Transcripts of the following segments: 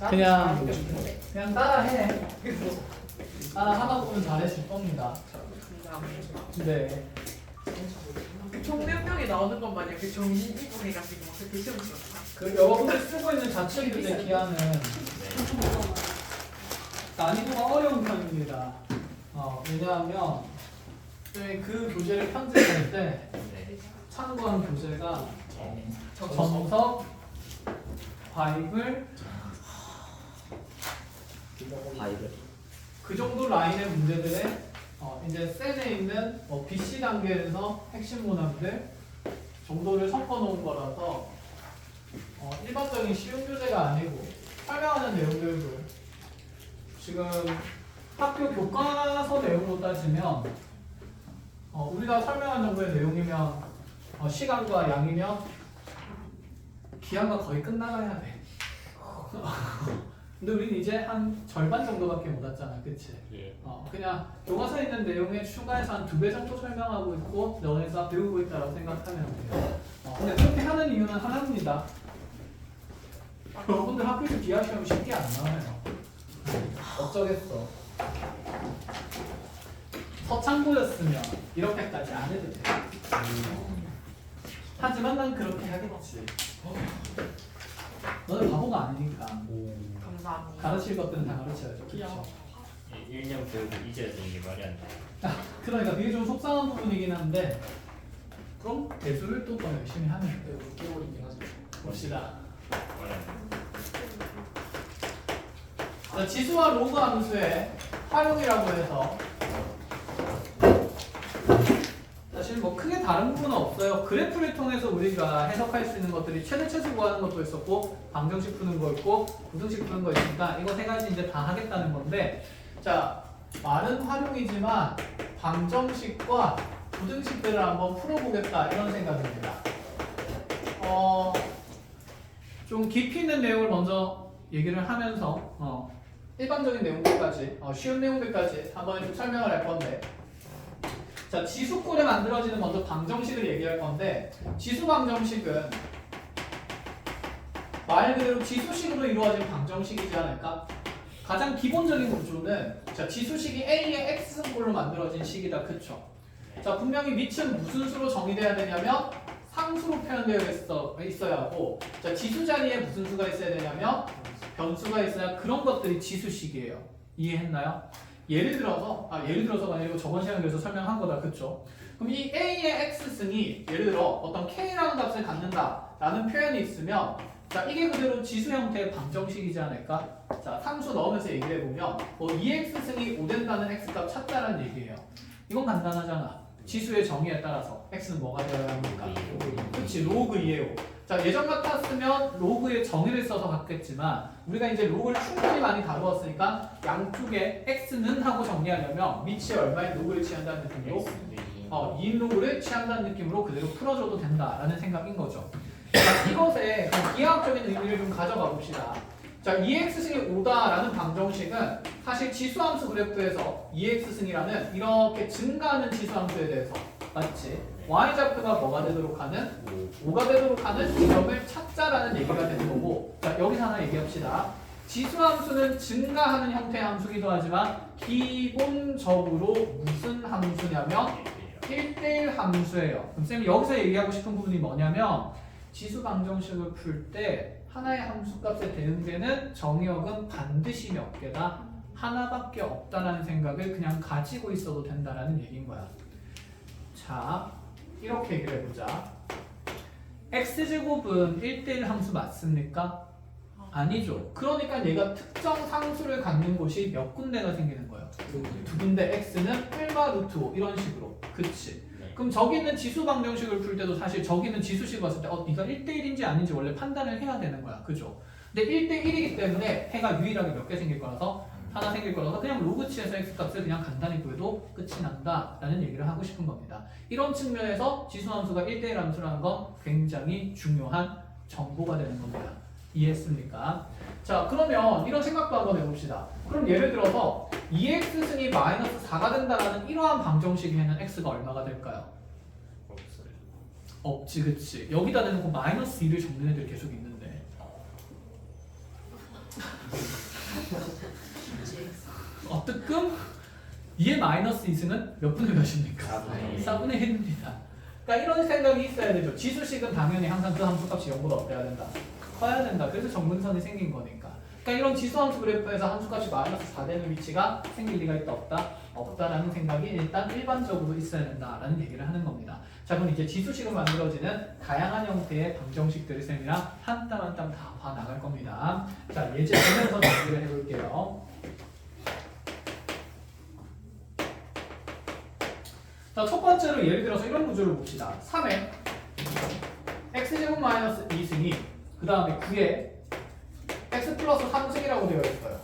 그냥 따라해. 따라 하다 보면 잘해질 겁니다. 네. 총 몇 명이 나오는 것 마냥 그 정신 이분해가지고 막 그렇게 시험 치렀다. 그 여러분들 쓰고 있는 자체 교재 기하는 난이도가 어려운 편입니다. 왜냐하면 저희 그 교재를 편집할 때 참고한 교재가 정석, 바이블, 그 정도 라인의 문제들에 이제 셋에 있는 BC 단계에서 핵심 문항들 정도를 섞어놓은 거라서 일반적인 쉬운 교재가 아니고 설명하는 내용들도 지금 학교 교과서 내용으로 따지면 우리가 설명한 정도의 내용이면 시간과 양이면 기한과 거의 끝나가야 돼. 근데 우리는 이제 한 절반 정도밖에 못 왔잖아, 그치? 예. 그냥 교과서에 있는 내용에 추가해서 한 2배 정도 설명하고 있고 너네가 배우고 있다고 생각하면 돼요. 근데 그렇게 하는 이유는 하나입니다. 여러분들 학교에서 기하 시험 쉽게 안 나와요. 어쩌겠어. 서창고였으면 이렇게까지 안 해도 돼. 하지만 난 그렇게 하겠지. 너는 바보가 아니니까. 감사합니다. 가르칠 것들은 다 가르쳐야죠. 그렇죠? 1년 배우고 잊어야 되는 게 말이 안 돼. 그러니까 그게 좀 속상한 부분이긴 한데 그럼 대수를 또 더 열심히 하면 돼요. 6개월이긴 하죠. 봅시다. 말이 안 돼. 자, 지수와 로그 함수의 활용이라고 해서 사실 뭐 크게 다른 부분은 없어요. 그래프를 통해서 우리가 해석할 수 있는 것들이 최대 최소 구하는 것도 있었고 방정식 푸는 거 있고 부등식 푸는 거 있으니까 이거 세 가지 이제 다 하겠다는 건데 자 말은 활용이지만 방정식과 부등식들을 한번 풀어보겠다 이런 생각입니다. 좀 깊이 있는 내용을 먼저 얘기를 하면서 일반적인 내용들까지 쉬운 내용들까지 한번 좀 설명을 할 건데 자 지수꼴에 만들어지는 먼저 방정식을 얘기할 건데 지수 방정식은 말 그대로 지수식으로 이루어진 방정식이지 않을까? 가장 기본적인 구조는 자 지수식이 A의 X승꼴로 만들어진 식이다. 그쵸? 자 분명히 밑은 무슨 수로 정의돼야 되냐면 상수로 표현되어 있어야 하고 자 지수 자리에 무슨 수가 있어야 되냐면 변수가 있어야 그런 것들이 지수식이에요. 이해했나요? 예를 들어서가 아니고 저번 시간에 그래서 설명한 거다. 그쵸? 그럼 이 A의 X승이 예를 들어 어떤 K라는 값을 갖는다라는 표현이 있으면 자 이게 그대로 지수 형태의 방정식이지 않을까? 자 상수 넣으면서 얘기를 해보면 뭐 2x승이 5 된다는 x값 찾자라는 얘기예요. 이건 간단하잖아. 지수의 정의에 따라서 x는 뭐가 되어야 합니까? 그렇지 로그 2의 5. 자 예전 같았으면 로그의 정의를 써서 갔겠지만 우리가 이제 로그를 충분히 많이 다루었으니까 양쪽에 x는 하고 정리하려면 밑이 얼마의 로그를 취한다는 느낌으로 2인 로그를 취한다는 느낌으로 그대로 풀어줘도 된다라는 생각인 거죠. 자, 이것의 기하학적인 의미를 좀 가져가 봅시다. 자, 2x승이 5다라는 방정식은 사실 지수함수 그래프에서 2x승이라는 이렇게 증가하는 지수함수에 대해서 맞지? y좌표가 뭐가 되도록 하는? 5가 되도록 하는 지점을 찾자라는 얘기가 되는 거고 자, 여기서 하나 얘기합시다. 지수함수는 증가하는 형태의 함수기도 하지만 기본적으로 무슨 함수냐면 1대1 함수예요. 그럼 쌤이 여기서 얘기하고 싶은 부분이 뭐냐면 지수 방정식을 풀 때 하나의 함수값에 대응되는 정의역은 반드시 몇 개다? 하나밖에 없다라는 생각을 그냥 가지고 있어도 된다라는 얘기인 거야. 자, 이렇게 얘기를 해보자. x제곱은 1대1 함수 맞습니까? 아니죠. 그러니까 얘가 특정 상수를 갖는 곳이 몇 군데가 생기는 거예요. 두 군데 x는 1마 루트 5 이런 식으로. 그치? 그럼 저기 있는 지수 방정식을 풀 때도 사실 저기 있는 지수식 봤을 때 네가 1대1인지 아닌지 원래 판단을 해야 되는 거야. 그죠? 근데 1대1이기 때문에 해가 유일하게 몇 개 생길 거라서 하나 생길 거라서 그냥 로그치에서 x값을 그냥 간단히 구해도 끝이 난다 라는 얘기를 하고 싶은 겁니다. 이런 측면에서 지수함수가 1대1 함수라는 건 굉장히 중요한 정보가 되는 겁니다. 이해했습니까? 자 그러면 이런 생각도 한번 해봅시다. 그럼 예를 들어서 2x승이 마이너스 4가 된다라는 이러한 방정식에는 x가 얼마가 될까요? 없어요. 없지 그치. 여기다 대놓고 마이너스 2를 적는 애들이 계속 있는데 뜨끔 2의 마이너스 2승은 몇 분의 몇입니까? 4분의 1입니다. 그러니까 이런 생각이 있어야 되죠. 지수식은 당연히 항상 그 함수값이 0보다 어때야 된다? 커야 된다. 그래서 정근선이 생긴 거니까. 그러니까 이런 지수함수 그래프에서 함수값이 마이너스 4 되는 위치가 생길 리가 있다 없다? 없다라는 생각이 일단 일반적으로 있어야 된다라는 얘기를 하는 겁니다. 자, 그럼 이제 지수식으로 만들어지는 다양한 형태의 방정식들을 쌤이랑 한 땀 한 땀 다 봐나갈 겁니다. 자, 예제 보면서 정리를 해볼게요. 자, 첫 번째로 예를 들어서 이런 구조를 봅시다. 3에 x제곱 마이너스 2승이 그 다음에 9에 x 플러스 3승이라고 되어 있어요.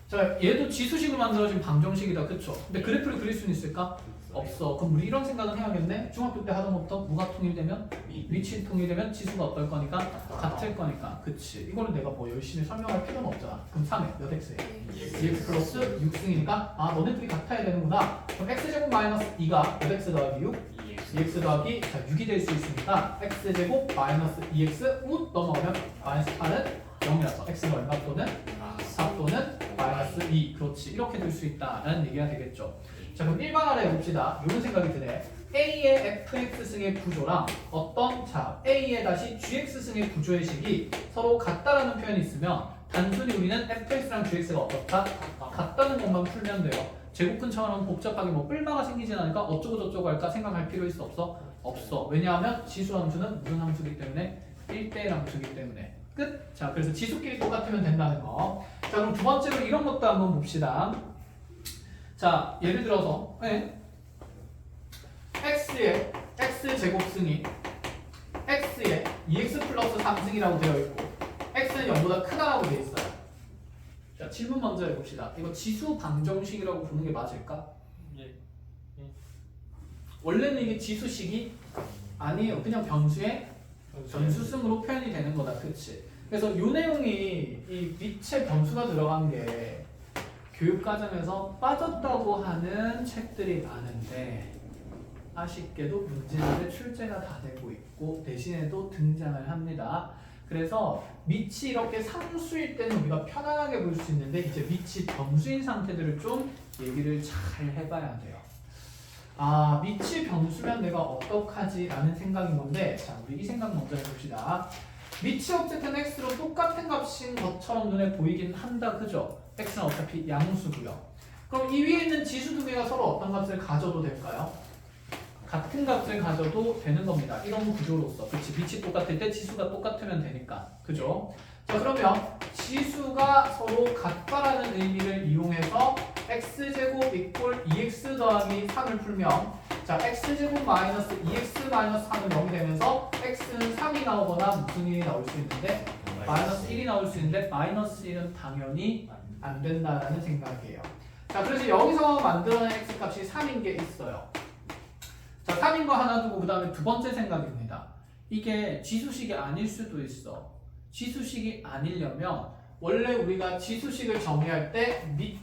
자, 얘도 지수식으로 만들어진 방정식이다, 그쵸? 근데 그래프를 그릴 수는 있을까? 없어. 그럼 우리 이런 생각은 해야겠네? 중학교 때 하던 것부터 뭐가 통일되면? 위치 통일되면 지수가 어떨 거니까? 같을 거니까. 그치. 이거는 내가 뭐 열심히 설명할 필요는 없잖아. 그럼 3에 몇 x에? 2x 플러스 6승이니까 아, 너네들이 같아야 되는구나. 그럼 x제곱 마이너스 2가 몇 x 더하기 6? 2x 더하기 자, 6이 될 수 있으니까 x제곱 마이너스 2x 우 넘어가면 마이너스 8은 0이라서 x가 얼마 또는 4 또는 마이너스 2. 그렇지. 이렇게 될 수 있다라는 얘기가 되겠죠. 자, 그럼 일반화로 해봅시다. 이런 생각이 드네. A의 fx승의 구조랑 어떤 자 A의 다시 gx승의 구조의 식이 서로 같다라는 표현이 있으면 단순히 우리는 fx랑 gx가 어떻다? 같다는 것만 풀면 돼요. 제곱 근처럼 복잡하게 뭐 뿔마가 생기진 않으니까 어쩌고 저쩌고 할까 생각할 필요 있어 없어? 없어. 왜냐하면 지수 함수는 무슨 함수이기 때문에 1대1 함수이기 때문에 끝. 자, 그래서 지수끼리 똑같으면 된다는 거. 자, 그럼 두 번째로 이런 것도 한번 봅시다. 자, 예를 들어서 x의 x제곱승이 x의 2x 플러스 3승이라고 되어 있고 x는 0보다 크다라고 되어 있어요. 자, 질문 먼저 해봅시다. 이거 지수 방정식이라고 부르는 게 맞을까? 원래는 이게 지수식이 아니에요. 그냥 변수의 전수승으로 표현이 되는 거다. 그치? 그래서 이 내용이 이 밑에 변수가 들어간 게 교육과정에서 빠졌다고 하는 책들이 많은데 아쉽게도 문제집에 출제가 다 되고 있고 대신에도 등장을 합니다. 그래서 밑이 이렇게 상수일 때는 우리가 편안하게 볼 수 있는데 이제 밑이 변수인 상태들을 좀 얘기를 잘 해봐야 돼요. 아, 밑이 변수면 내가 어떡하지? 라는 생각인 건데 자, 우리 이 생각 먼저 해봅시다. 밑이 어쨌든 x로 똑같은 값인 것처럼 눈에 보이긴 한다, 그죠? x는 어차피 양수고요. 그럼 이 위에 있는 지수 두 개가 서로 어떤 값을 가져도 될까요? 같은 값을 가져도 되는 겁니다. 이런 구조로서. 그치? 밑이 똑같을 때 지수가 똑같으면 되니까. 그죠? 자, 그러면 지수가 서로 같다라는 의미를 이용해서 x제곱 이꼴 2x 더하기 3을 풀면 자, x제곱 마이너스 2x 마이너스 3은 0이 되면서 x는 3이 나오거나 무슨 일이 나올 수 있는데 마이너스 1이 나올 수 있는데 마이너스 1은 당연히 안 된다라는 생각이에요. 자, 그래서 여기서 만들어낸 x값이 3인 게 있어요. 자, 3인 거 하나 두고 그 다음에 두 번째 생각입니다. 이게 지수식이 아닐 수도 있어. 지수식이 아니려면 원래 우리가 지수식을 정의할 때 밑이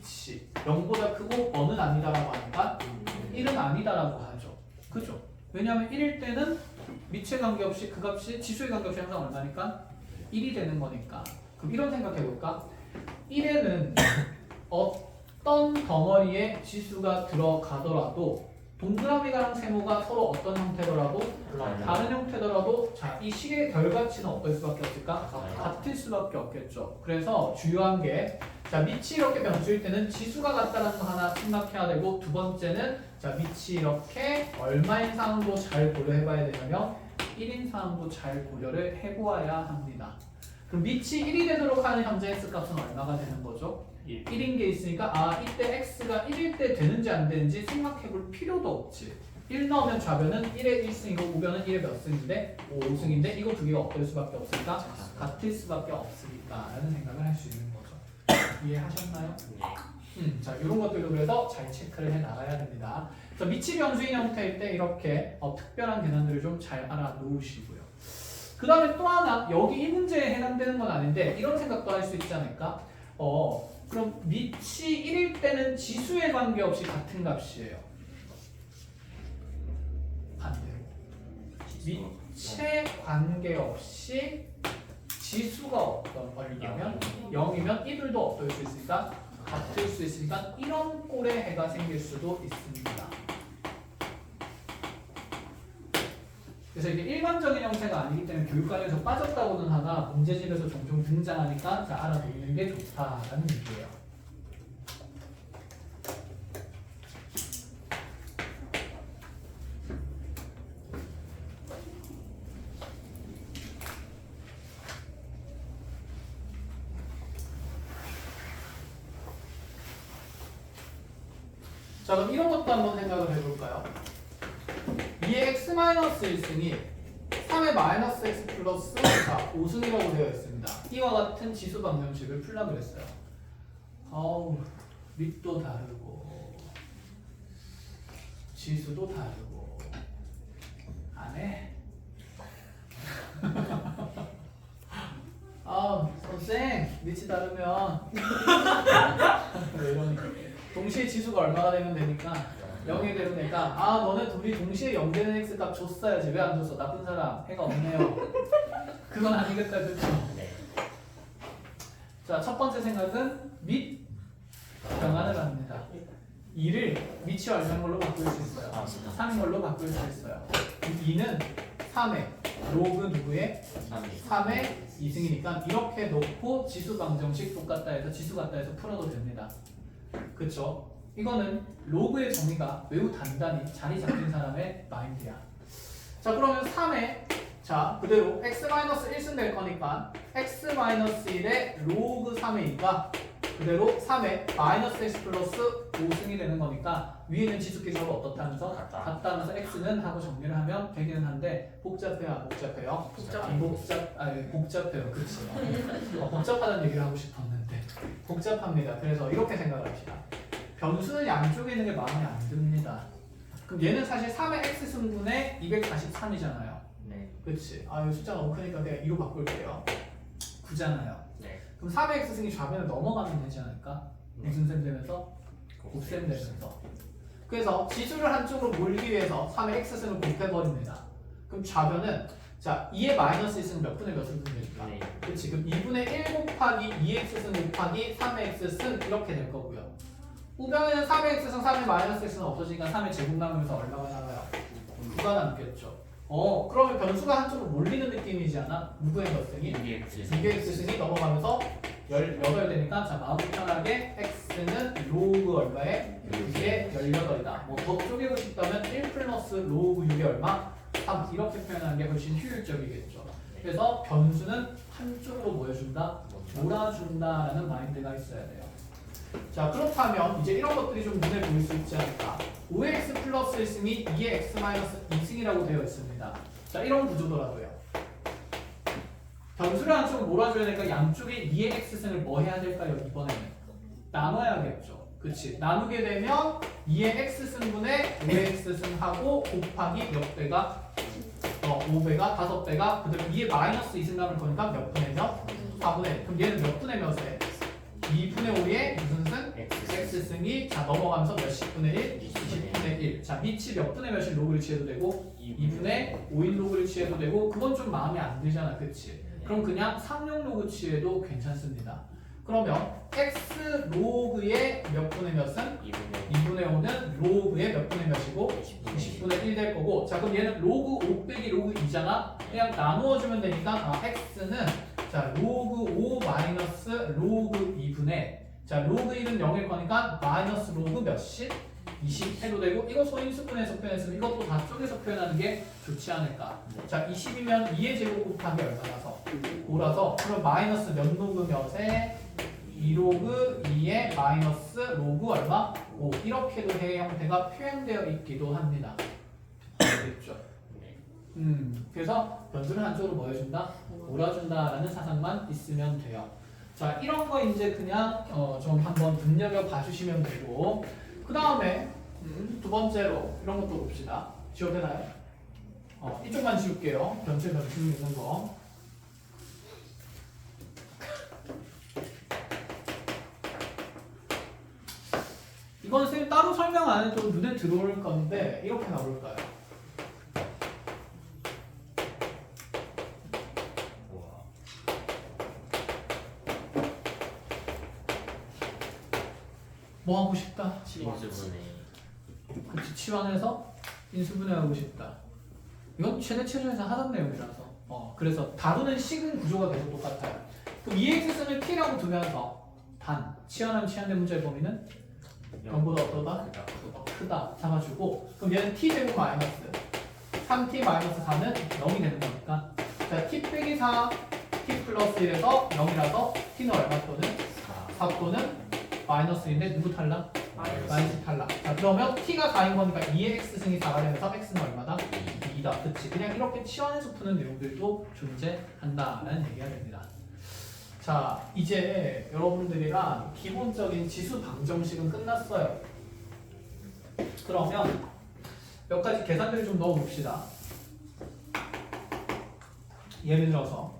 0보다 크고 어는 아니다라고 하니까 1은 아니다라고 하죠. 그죠? 왜냐하면 1일 때는 밑에 관계없이 그 값이 지수의 관계없이 항상 얼마니까? 1이 되는 거니까. 그럼 이런 생각 해볼까? 1에는 어떤 덩어리에 지수가 들어가더라도 동그라미랑 세모가 서로 어떤 형태더라도 다른 형태더라도 자, 이 식의 결과치는 어떨 수밖에 없을까? 같을 수밖에 없겠죠. 그래서 중요한 게 자, 밑이 이렇게 변수일 때는 지수가 같다는 거 하나 생각해야 되고 두 번째는 자, 밑이 이렇게 얼마인 상황도 잘 고려해 봐야 되냐면 1인 상황도 잘 고려를 해보아야 합니다. 그럼 밑이 1이 되도록 하는 현재 x값은 얼마가 되는 거죠? 1인 게 있으니까 아, 이때 x가 1일 때 되는지 안 되는지 생각해 볼 필요도 없지. 1 넣으면 좌변은 1의 1승이고 우변은 1의 몇 승인데 5승인데 이거 두 개가 어떨 수밖에 없으니까 같을 수밖에 없으니까 라는 생각을 할 수 있는 거죠. 이해하셨나요? 자, 이런 것들도 그래서 잘 체크를 해 나가야 됩니다. 그래서 밑이 변수인 형태일 때 이렇게 특별한 계산들을 좀 잘 알아 놓으시고요. 그 다음에 또 하나, 여기 이 문제에 해당되는 건 아닌데 이런 생각도 할 수 있지 않을까? 그럼 밑이 1일 때는 지수에 관계없이 같은 값이에요. 반대로. 밑에 관계없이 지수가 어떤 걸리냐면 0이면 이들도 어떨 수 있으니까 같을 수 있으니까 이런 꼴의 해가 생길 수도 있습니다. 그래서 이게 일반적인 형태가 아니기 때문에 교육관에서 빠졌다고는 하나 문제집에서 종종 등장하니까 자, 알아두는 게 좋다라는 얘기예요. 자, 그럼 이런 것도 한번 생각을 해볼까요? 2의 x-1승이 3의 마이너스 x 플러스 5승이라고 되어 있습니다. 이와 같은 지수 방정식을 풀라 그랬어요. 어우, 밑도 다르고 지수도 다르고 안 해? 아, 선생 밑이 다르면 왜 이러니까 동시에 지수가 얼마가 되면 되니까 0이 되면 되니까 아 너네 둘이 동시에 0 되는 x 값 줬어야지 왜 안 줬어? 나쁜 사람 해가 없네요. 그건 아니겠다 그렇죠? 네. 자, 첫 번째 생각은 밑 변환을 합니다. 2를 밑이 얼마인 걸로 바꿀 수 있어요? 3인 걸로 바꿀 수 있어요. 2는 3의 로그 누구의? 3의 2승이니까 이렇게 놓고 지수 방정식 똑같다 해서 지수 같다 해서 풀어도 됩니다. 그쵸? 이거는 로그의 정의가 매우 단단히 자리 잡힌 사람의 마인드야. 자, 그러면 3에 자 그대로 x-1승 될 거니까 x-1의 로그 3이니까 그대로 3에 마이너스 x 플러스 5승이 되는 거니까 위에 있는 지수끼리가 어떻다면서? 같다면서 x는 하고 정리를 하면 되기는 한데 복잡해요 안 복잡해요? 복잡해요. 그치? 복잡하다는 얘기를 하고 싶었는데 복잡합니다. 그래서 이렇게 생각을 합시다. 변수는 양쪽에 있는 게 마음에 안 듭니다. 그럼 얘는 사실 3의 x승분의 243이잖아요. 네. 그치? 아, 이 숫자 너무 크니까 내가 2로 바꿀게요. 9잖아요. 네. 그럼 3의 x승이 좌변을 넘어가면 되지 않을까? 무슨 셈 되면서? 곱셈 되면서. 그래서 지수를 한쪽으로 몰기 위해서 3의 x승을 곱해버립니다. 그럼 좌변은 자 2의 마이너스 1승 몇 분의 몇을 분해줄까 네. 그치? 그럼 2분의 1 곱하기 2x승 곱하기 3의 x승 이렇게 될 거고요. 우변에는 3의 x승 3의 마이너스 x는 없어지니까 3의 제곱 남으면서 얼마가 남아요? 9가 남겠죠. 그러면 변수가 한쪽으로 몰리는 느낌이지 않아? 누구의 몇 승이? 2의 x승이 넘어가면서 18 되니까 자 마음 편하게 x는 로그 얼마에? 6의 18이다. 뭐 더 쪼개고 싶다면 1 플러스 로그 6의 얼마? 3 이렇게 표현하는 게 훨씬 효율적이겠죠. 그래서 변수는 한쪽으로 뭐 해준다? 몰아준다라는 마인드가 있어야 돼요. 자 그렇다면 이제 이런 것들이 좀 눈에 보일 수 있지 않을까? 5x 플러스 1승이 2의 x 마이너스 2승이라고 되어 있습니다. 자 이런 구조더라고요. 변수를 한쪽으로 몰아줘야 되니까 양쪽에 2의 x승을 뭐 해야 될까요? 이번에는 나눠야겠죠. 그치? 나누게 되면 2의 x승분의 5의 x승하고 곱하기 몇 배가? 5배가 5배가 그대로 2의 마이너스 2승 남을 거니까 몇 분의 몇? 4분의 1. 그럼 얘는 몇 분의 몇에? 2분의 5의 무슨 승? x승이 자 넘어가면서 몇십 분의 1? 20분의 1. 자 밑이 몇 분의 몇일 로그를 취해도 되고 2분의 5인 로그를 취해도 되고 그건 좀 마음에 안 들잖아. 그치? 그럼 그냥 상용 로그 취해도 괜찮습니다. 그러면 x 로그의 몇 분의 몇은? 2분의 5는 로그의 몇 분의 몇이고? 20분의 1 될 거고 자 그럼 얘는 로그 5 빼기 로그 2잖아? 그냥 나누어주면 되니까 x는 자 로그 5 마이너스 로그 2분의 자 로그 1은 0일 거니까 마이너스 로그 몇씩? 20 해도 되고 이거 소인수분해서 표현했으면 이것도 다 쪼개서 표현하는 게 좋지 않을까. 자 20이면 2의 제곱 곱하기 얼마라서? 5라서 그럼 마이너스 몇 로그 몇에 2로그 2의 마이너스 로그 얼마? 5 이렇게도 해 형태가 표현되어 있기도 합니다. 알겠죠? 그래서 변수를 한쪽으로 뭐 해준다? 몰아준다라는 사상만 있으면 돼요. 자 이런 거 이제 그냥 좀 한번 눈여겨 봐주시면 되고 그 다음에 두 번째로 이런 것도 봅시다. 지워도 되나요? 이쪽만 지울게요. 변수 있는 거. 이건 선생님 따로 설명 안 해도 눈에 들어올 건데 이렇게 나올까요? 뭐 하고 싶다? 인수분해. 그렇지, 치환해서 인수분해하고 싶다. 이건 최대 최소에서 하던 내용이라서 그래서 다루는 식은 구조가 계속 똑같아요. 그럼 EX승을 T라고 두면서 단 치환하면 치환된 문자의 범위는 0보다 어떠다? 크다 잡아주고 그럼 얘는 T제곱 마이너스 3T 마이너스 4는 0이 되는 거니까 자 T 빼기 4 T 플러스 1에서 0이라서 T는 얼마 또는 4 또는 마이너스 1인데 누구 탈락? 마이너스 탈락. 자 그러면 T가 4인 거니까 2의 X승이 4가 되면서 X는 얼마다? 2다. 그치? 그냥 이렇게 치환해서 푸는 내용들도 존재한다는 얘기가 됩니다. 자 이제 여러분들이랑 기본적인 지수 방정식은 끝났어요. 그러면 몇 가지 계산들을 좀 넣어봅시다. 예를 들어서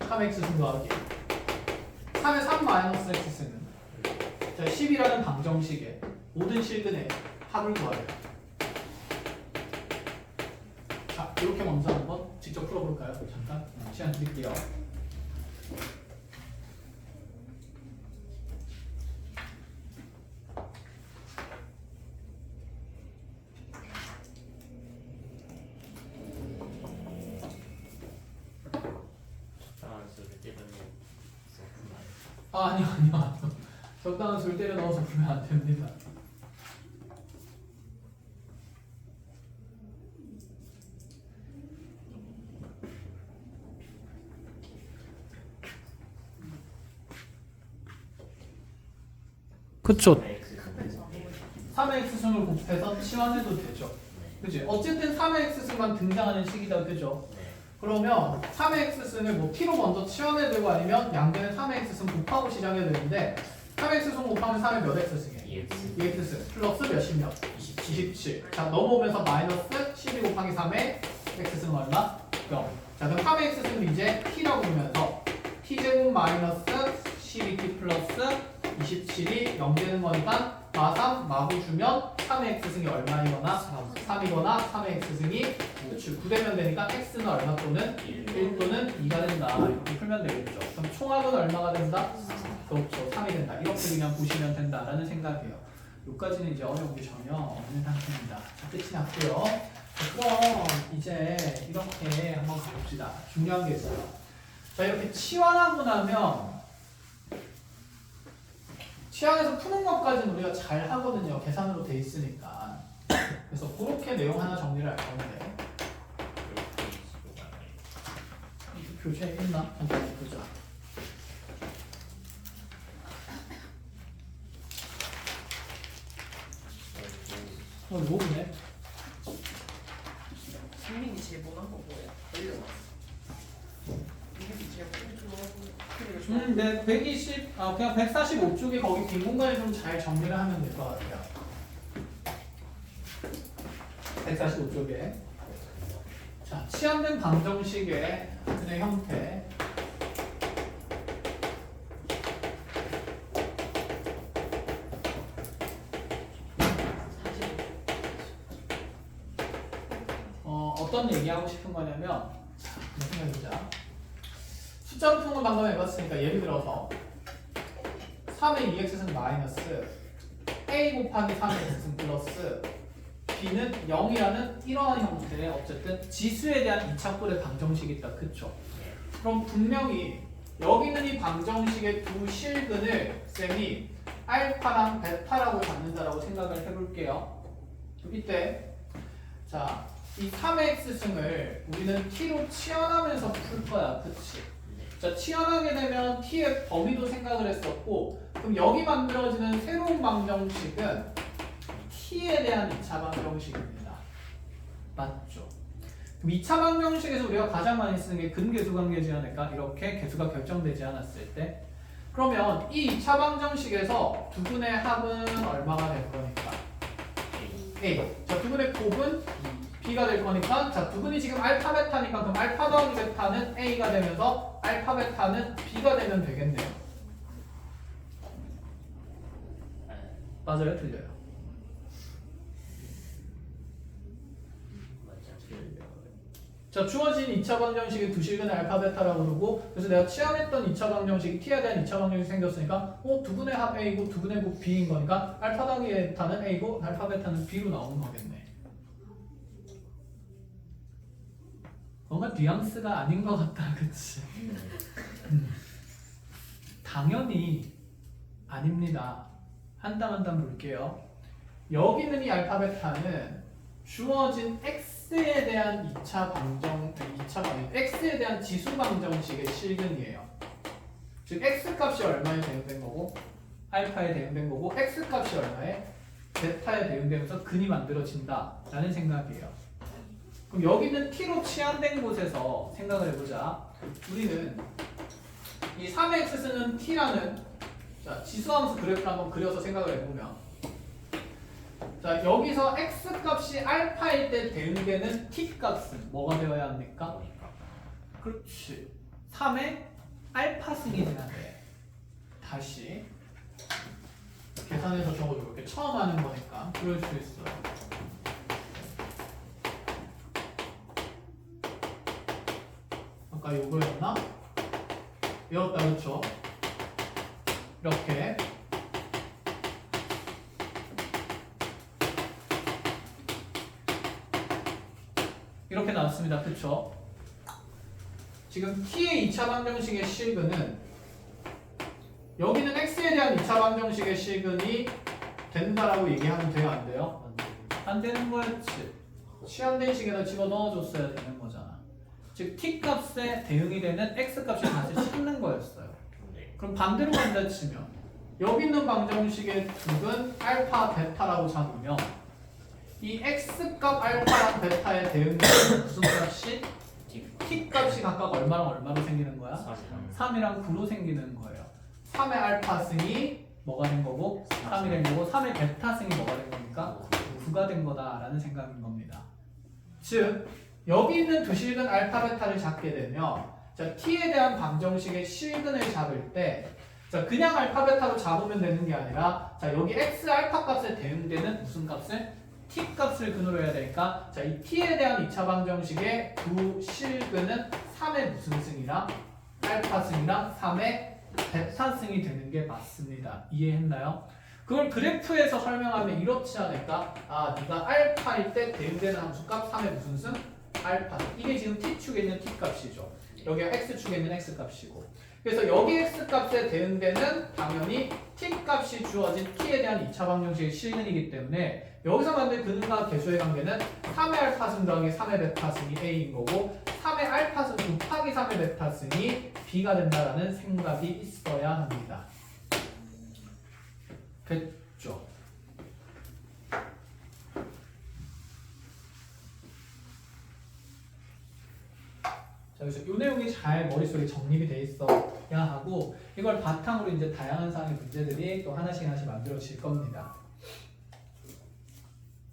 3x승 더하기 3의 3 마이너스 x승은 자 10이라는 방정식의 모든 실근의 합을 구하래요. 자 이렇게 먼저 한번 직접 풀어볼까요? 잠깐 시간 드릴게요. 적당한 수를 때려넣어서 그만. 아니요. 적당한 술 때려 넣어서 부르면 안 됩니다. 그쵸. 3의 x승을 곱해서 치환해도 되죠. 그치? 어쨌든 3의 x승만 등장하는 식이다. 그죠? 그러면 3의 x승을 뭐 t로 먼저 치환해도 되고 아니면 양변에 3의 x승 곱하고 시작해도 되는데 3의 x승 곱하면 3의 몇 x승이에요? 2x승 플러스 몇이면? 27. 자 넘어오면서 마이너스 12 곱하기 3의 x승 얼마? 0. 자 그럼 3의 x승을 이제 t라고 보면서 t제곱 마이너스 12t 플러스 27이 0 되는 거니까 마3 마구 주면 3의 x승이 얼마이거나 3이거나 3의 x승이 9 되면 되니까 x는 얼마 또는 1 또는 2가 된다. 이렇게 풀면 되겠죠. 그럼 총합은 얼마가 된다? 그렇죠. 3이 된다. 이렇게 그냥 보시면 된다라는 생각이에요. 여기까지는 이제 어려운 게 전혀 없는 상태입니다. 자, 끝이 났고요. 그럼 이제 이렇게 한번 가봅시다. 중요한 게 있어요. 자, 이렇게 치환하고 나면 치환해서 푸는 것까지는 우리가 잘 하거든요. 계산으로 돼 있으니까. 그래서 그렇게 내용 하나 정리를 할 건데 교재에 있나? 잠깐 보자. 뭐네? 승민이 제일 못한 거 뭐야? 올려놨어. 이게 제일 못한 거. 네, 120, 그냥 145쪽에 거기 빈 공간에 좀 잘 정리를 하면 될 것 같아요. 145쪽에. 자, 치환된 방정식의 그의 형태. 어떤 얘기하고 싶은 거냐면, 자, 생각해보자. 숫자로 푸는 건 방금 해봤으니까 예를 들어서 3의 2x승 마이너스 a 곱하기 3의 x승 플러스 b는 0이라는 이러한 형태의 어쨌든 지수에 대한 2차꼴의 방정식이 있다. 그쵸? 그럼 분명히 여기 있는 이 방정식의 두 실근을 쌤이 알파랑 베타라고 잡는다라고 생각을 해볼게요. 그럼 이때 자, 이 3의 x승을 우리는 t로 치환하면서 풀 거야. 그치? 자, 치환하게 되면 t의 범위도 생각을 했었고 그럼 여기 만들어지는 새로운 방정식은 t에 대한 2차 방정식입니다. 맞죠? 그럼 2차 방정식에서 우리가 가장 많이 쓰는 게 근계수 관계지 않을까? 이렇게 계수가 결정되지 않았을 때 그러면 이 2차 방정식에서 두 분의 합은 얼마가 될 거니까? A. 자, 두 분의 곱은 B가 될 거니까 자, 두 분이 지금 알파 베타니까 그럼 알파 더하기 베타는 A가 되면서 알파 베타는 B가 되면 되겠네요. 맞아요? 틀려요? 자, 주어진 2차 방정식이 두 실근의 알파 베타라고 그러고 그래서 내가 취함했던 2차 방정식이 t에 대한 2차 방정식이 생겼으니까 두 분의 합 a고 두 분의 곱 b인 거니까 알파 더하기 베타는 a고 알파 베타는 b로 나오는 거겠네. 뭔가 뉘앙스가 아닌 것 같다, 그치? 당연히 아닙니다. 한 땀 한 땀 볼게요. 여기 있는 이 알파 베타는 주어진 x에 대한 2차 방정, x에 대한 지수 방정식의 실근이에요. 즉 x 값이 얼마에 대응된 거고 알파에 대응된 거고 x 값이 얼마에 베타에 대응되면서 근이 만들어진다라는 생각이에요. 그럼 여기 있는 t로 치환된 곳에서 생각을 해보자. 우리는 이 3의 x는 t라는 지수함수 그래프를 한번 그려서 생각을 해보면 자, 여기서 x 값이 알파일 때 대응되는 t 값은 뭐가 되어야 합니까? 그렇지. 3의 알파 승이 돼야 돼. 다시 계산해서 적어줄게. 처음 하는 거니까 그럴 수 있어요. 아까 요거였나? 외웠다, 그렇죠? 이렇게 이렇게 나왔습니다. 그쵸? 지금 t의 2차 방정식의 실근은 여기는 x에 대한 2차 방정식의 실근이 된다라고 얘기하면 돼요? 안 돼요? 안 되는 거였지. 치환된 식에다 집어넣어줬어야 되는 거잖아. 즉 t 값에 대응이 되는 x 값을 다시 찾는 거였어요. 그럼 반대로 간다 치면 여기 있는 방정식의 둑은 알파, 베타라고 잡으면 이 x값 알파랑 베타에 대응되는 무슨 값이? t값이 각각 얼마랑 얼마로 생기는 거야? 3이랑 9로 생기는 거예요. 3의 알파승이 뭐가 된 거고 3이 된 거고 3의 베타승이 뭐가 된 겁니까? 9가 된 거다라는 생각인 겁니다. 즉 여기 있는 두 실근 알파, 베타를 잡게 되면 자, t에 대한 방정식의 실근을 잡을 때 자, 그냥 알파, 베타로 잡으면 되는 게 아니라 자, 여기 x 알파 값에 대응되는 무슨 값을? t 값을 근으로 해야 되니까 자, 이 t에 대한 2차 방정식의 두 실근은 3의 무슨 승이랑 알파 승이랑 3의 베타 승이 되는 게 맞습니다. 이해했나요? 그걸 그래프에서 설명하면 이렇지 않을까? 아, 네가 알파일 때 대응되는 함수값 3의 무슨 승? 알파. 이게 지금 t축에 있는 t 값이죠. 여기가 x축에 있는 x 값이고. 그래서 여기 x 값에 대응되는 당연히 t 값이 주어진 t에 대한 2차 방정식의 실근이기 때문에 여기서 만든 근과 계수의 관계는 3의 알파승 더하기 3의 베타승이 a인 거고 3의 알파승 곱하기 3의 베타승이 b가 된다라는 생각이 있어야 합니다. 됐죠? 자, 그래서 이 내용이 잘 머릿속에 정립이 돼 있어야 하고 이걸 바탕으로 이제 다양한 상의 문제들이 또 하나씩 만들어질 겁니다.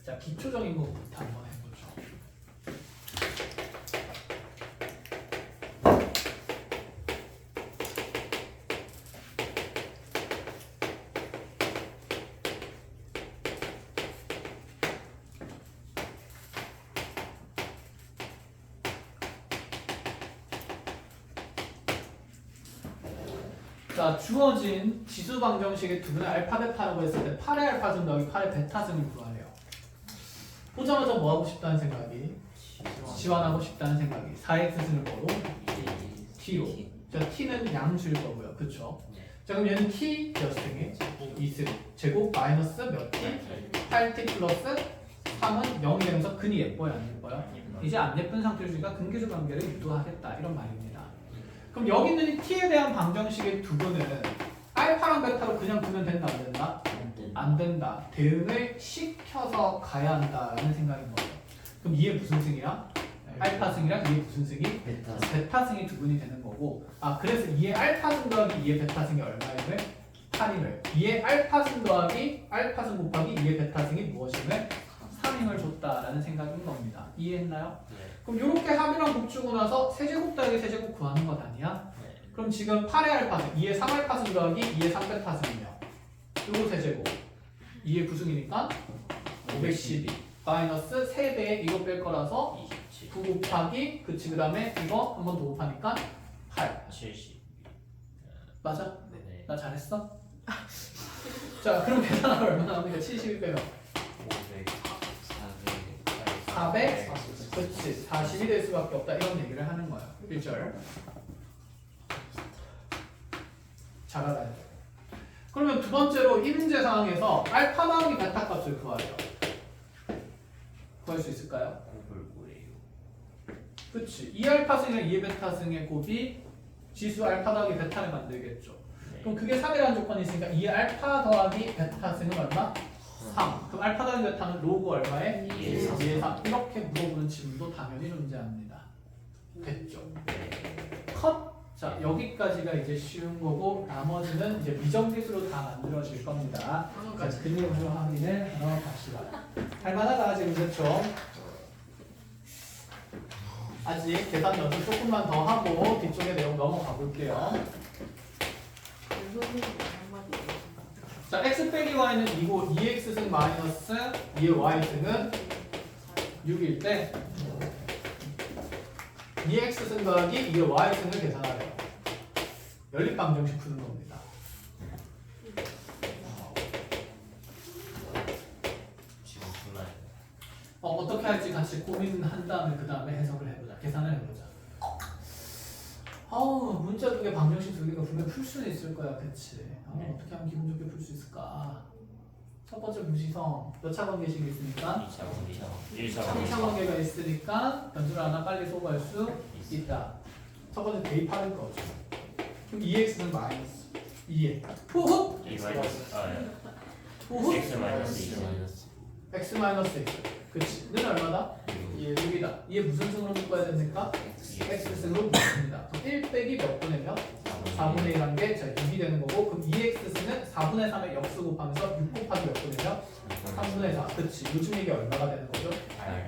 자, 기초적인 것부터 한번 해보죠. 자, 주어진 지수 방정식의 두 분의 알파, 베타라고 했을 때 8의 알파승 더하기 8의 베타승을 구하래요. 보자마자 뭐 하고 싶다는 생각이? 지원하고 싶다는 생각이 4x승을 걸고 t로. 자, t는 양수일 거고요. 그쵸? 자, 그럼 얘는 t 몇 승에? 2승. 제곱 마이너스 몇 t? 8t 플러스 3은 0이 되면서 근이 예뻐요? 안 예뻐요? 이제 안 예쁜 상태로 주니까 근계수 관계를 유도하겠다. 이런 말입니다. 그럼 여기 있는 이 t에 대한 방정식의 두분은 알파랑 베타로 그냥 두면 된다? 안 된다? 안 된다. 대응을 시켜서 가야 한다라는 생각인 거예요. 그럼 이게 무슨 승이야? 알파 승이랑 이게 무슨 승이? 베타 승이 두 분이 되는 거고 아 그래서 2의 알파 승 더하기 2의 베타 승이 얼마임을? 8임을 2의 알파 승 더하기 알파 승 곱하기 2의 베타 승이 무엇임을? 3임을 줬다라는 생각인 겁니다. 이해했나요? 그럼 이렇게 합이랑 곱주고 나서 세제곱 더하기 세제곱 구하는 것 아니야? 그럼 지금 8의 알파승 2의 3알파승 더하기 2의 3베타승이요. 요거 세제곱 2의 9승이니까 512 마이너스 3배에 이거 뺄 거라서 9 곱하기 그치 그 다음에 이거 한 번 더 곱하니까 8 70. 맞아? 네. 나 잘했어? 자 그럼 계산하면 얼마 나옵니까? 70이 빼면 500. 400 그치 40이 될 수밖에 없다 이런 얘기를 하는 거예요 1절 잘 알아야 돼 그러면 두 번째로 이 문제 상황에서 알파 더하기 베타 값을 구하래요 구할 수 있을까요? 곱을 구해요. 그치 2알파 승이랑 2의 베타 승의 곱이 지수 알파 더하기 베타를 만들겠죠 네. 그럼 그게 3이라는 조건이 있으니까 2의 알파 더하기 베타 승은 얼마? 3 그럼 알파 더하기 베타는 로그 얼마에? 2의 3. 2의 3 이렇게 물어보는 질문도 당연히 존재합니다 됐죠? 컷! 자 여기까지가 이제 쉬운 거고 나머지는 이제 미정기수로 다 만들어질 겁니다 자 그림으로 확인을 하러 갑시다 할만하다 지금 그렇죠? 아직 계산 연습 조금만 더 하고 뒤쪽에 내용 넘어가 볼게요 자 x 빼기 y는 2고 2x승 마이너스 2의 y승은 6일 때 2x승 더하기 2의 y승을 계산하래요 연립방정식 푸는 겁니다 지금 몰라요. 어떻게 할지 같이 고민한 다음에 그 다음에 해석을 해보자 계산을 해보자 문자 두 개 방정식 두 개가 분명 풀 수는 있을 거야 그치 어떻게 하면 기분 좋게 풀 수 있을까 첫 번째 무시성 몇 차 관계식이 있으니까 2차 관계죠. 1차 3차 관계가 있으니까 변수를 하나 빨리 소거할 수 있다 첫 번째 대입하는 거죠 그럼 2x는 마이너스 2에 후후 2 마이너스 후후 x 마이너스 2 마이너스 x 마이너스 x 그치 는 얼마다? 6이다 이게 무슨 승으로 묶어야 됩니까? x승으로 묶습니다 그럼 1 빼기 몇 분의 몇? 4분의 1한 게 6이 되는 거고 그럼 2x승은 4분의 3의 역수 곱하면서 6 곱하기 몇 분의 몇? 3분의 4 그치 요즘 이게 얼마가 되는 거죠?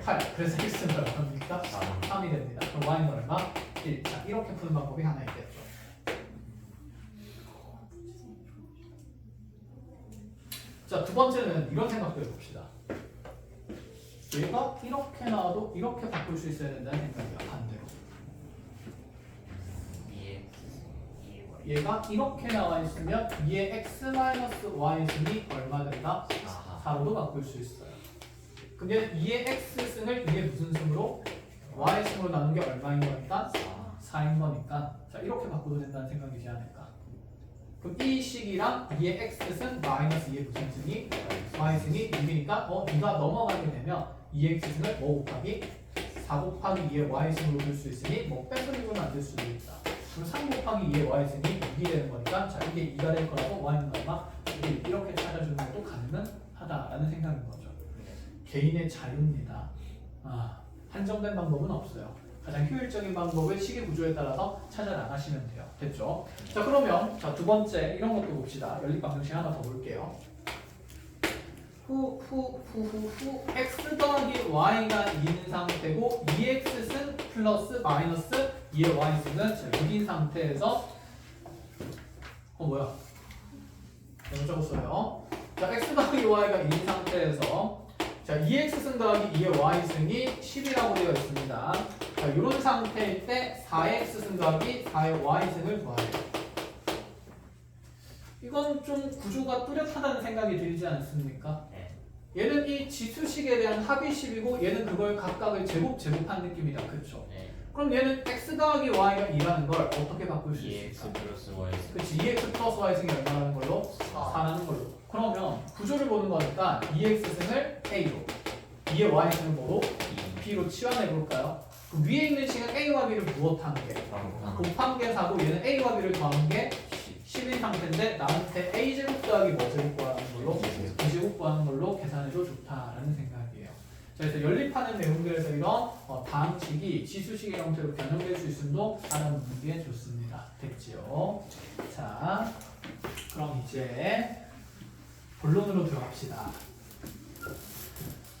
8 그래서 x는 얼마입니까? 3이 됩니다 그럼 y는 얼마? 1 자, 이렇게 푸는 방법이 하나 있겠죠 자 두 번째는 이런 생각도 해봅시다 얘가 이렇게 나와도 이렇게 바꿀 수 있어야 된다는 생각이야 반대로 얘가 이렇게 나와 있으면 2의 x-y승이 얼마 된다? 4로도 바꿀 수 있어요 근데 2의 x승을 2의 무슨 승으로? y승으로 나눈 게 얼마인 거니까? 4인 거니까 자 이렇게 바꿔도 된다는 생각이지 않을까 그럼 이 식이랑 2의 x승 마이너스 2의 무슨 승이? y승이 6이니까 네가 넘어가게 되면 2x승을 뭐 곱하기? 4 곱하기 2의 y승으로 볼 수 있으니 뭐 빼서리로 만들 수도 있다 그럼 3 곱하기 2의 y승이 6이 되는 거니까 자 이게 2가 될 거라고 y는 얼마? 1 이렇게 찾아주는 것도 가능하다라는 생각인 거죠 개인의 자유입니다 한정된 방법은 없어요 가장 효율적인 방법을 식의 구조에 따라서 찾아 나가시면 돼요 됐죠? 자 그러면 자 두 번째 이런 것도 봅시다 연립방정식 하나 더 볼게요 x 더하기 y가 2인 상태고 2x승 플러스 마이너스 2의 y승은 6인 상태에서 뭐야 너무 적었어요 자 x 더하기 y가 2인 상태에서 자 2x승 더하기 2의 y승이 10이라고 되어 있습니다 자 이런 상태일 때 4x승 더하기 4의 y승을 구하래요 이건 좀 구조가 뚜렷하다는 생각이 들지 않습니까? 얘는 이 지수식에 대한 합의식이고 얘는 그걸 각각을 제곱한 느낌이다. 그렇죠? 그럼 얘는 x 더하기 y가 2라는 걸 어떻게 바꿀 수 있을까? 2x 플러스 y. 그렇지. 2x 플러스 y승이 얼마라는 걸로? 4라는 걸로. 그러면 구조를 보는 거니까 2x승을 a로 2의 y승을 뭐로? b로 치환해 볼까요? 그 위에 있는 식은 a와 b를 무엇한 게? 곱한 게 4고 얘는 a와 b를 더한 게 10인 상태인데 나한테 a제곱 더하기 뭐제곱 구하는 걸로? b제곱 구하는 걸로 계산해도 좋다라는 생각이에요. 자, 그래서 연립하는 내용들에서 이런 다항식이 지수식의 형태로 변형될 수 있음도 알아놓는 게 좋습니다. 됐지요? 자, 그럼 이제 본론으로 들어갑시다.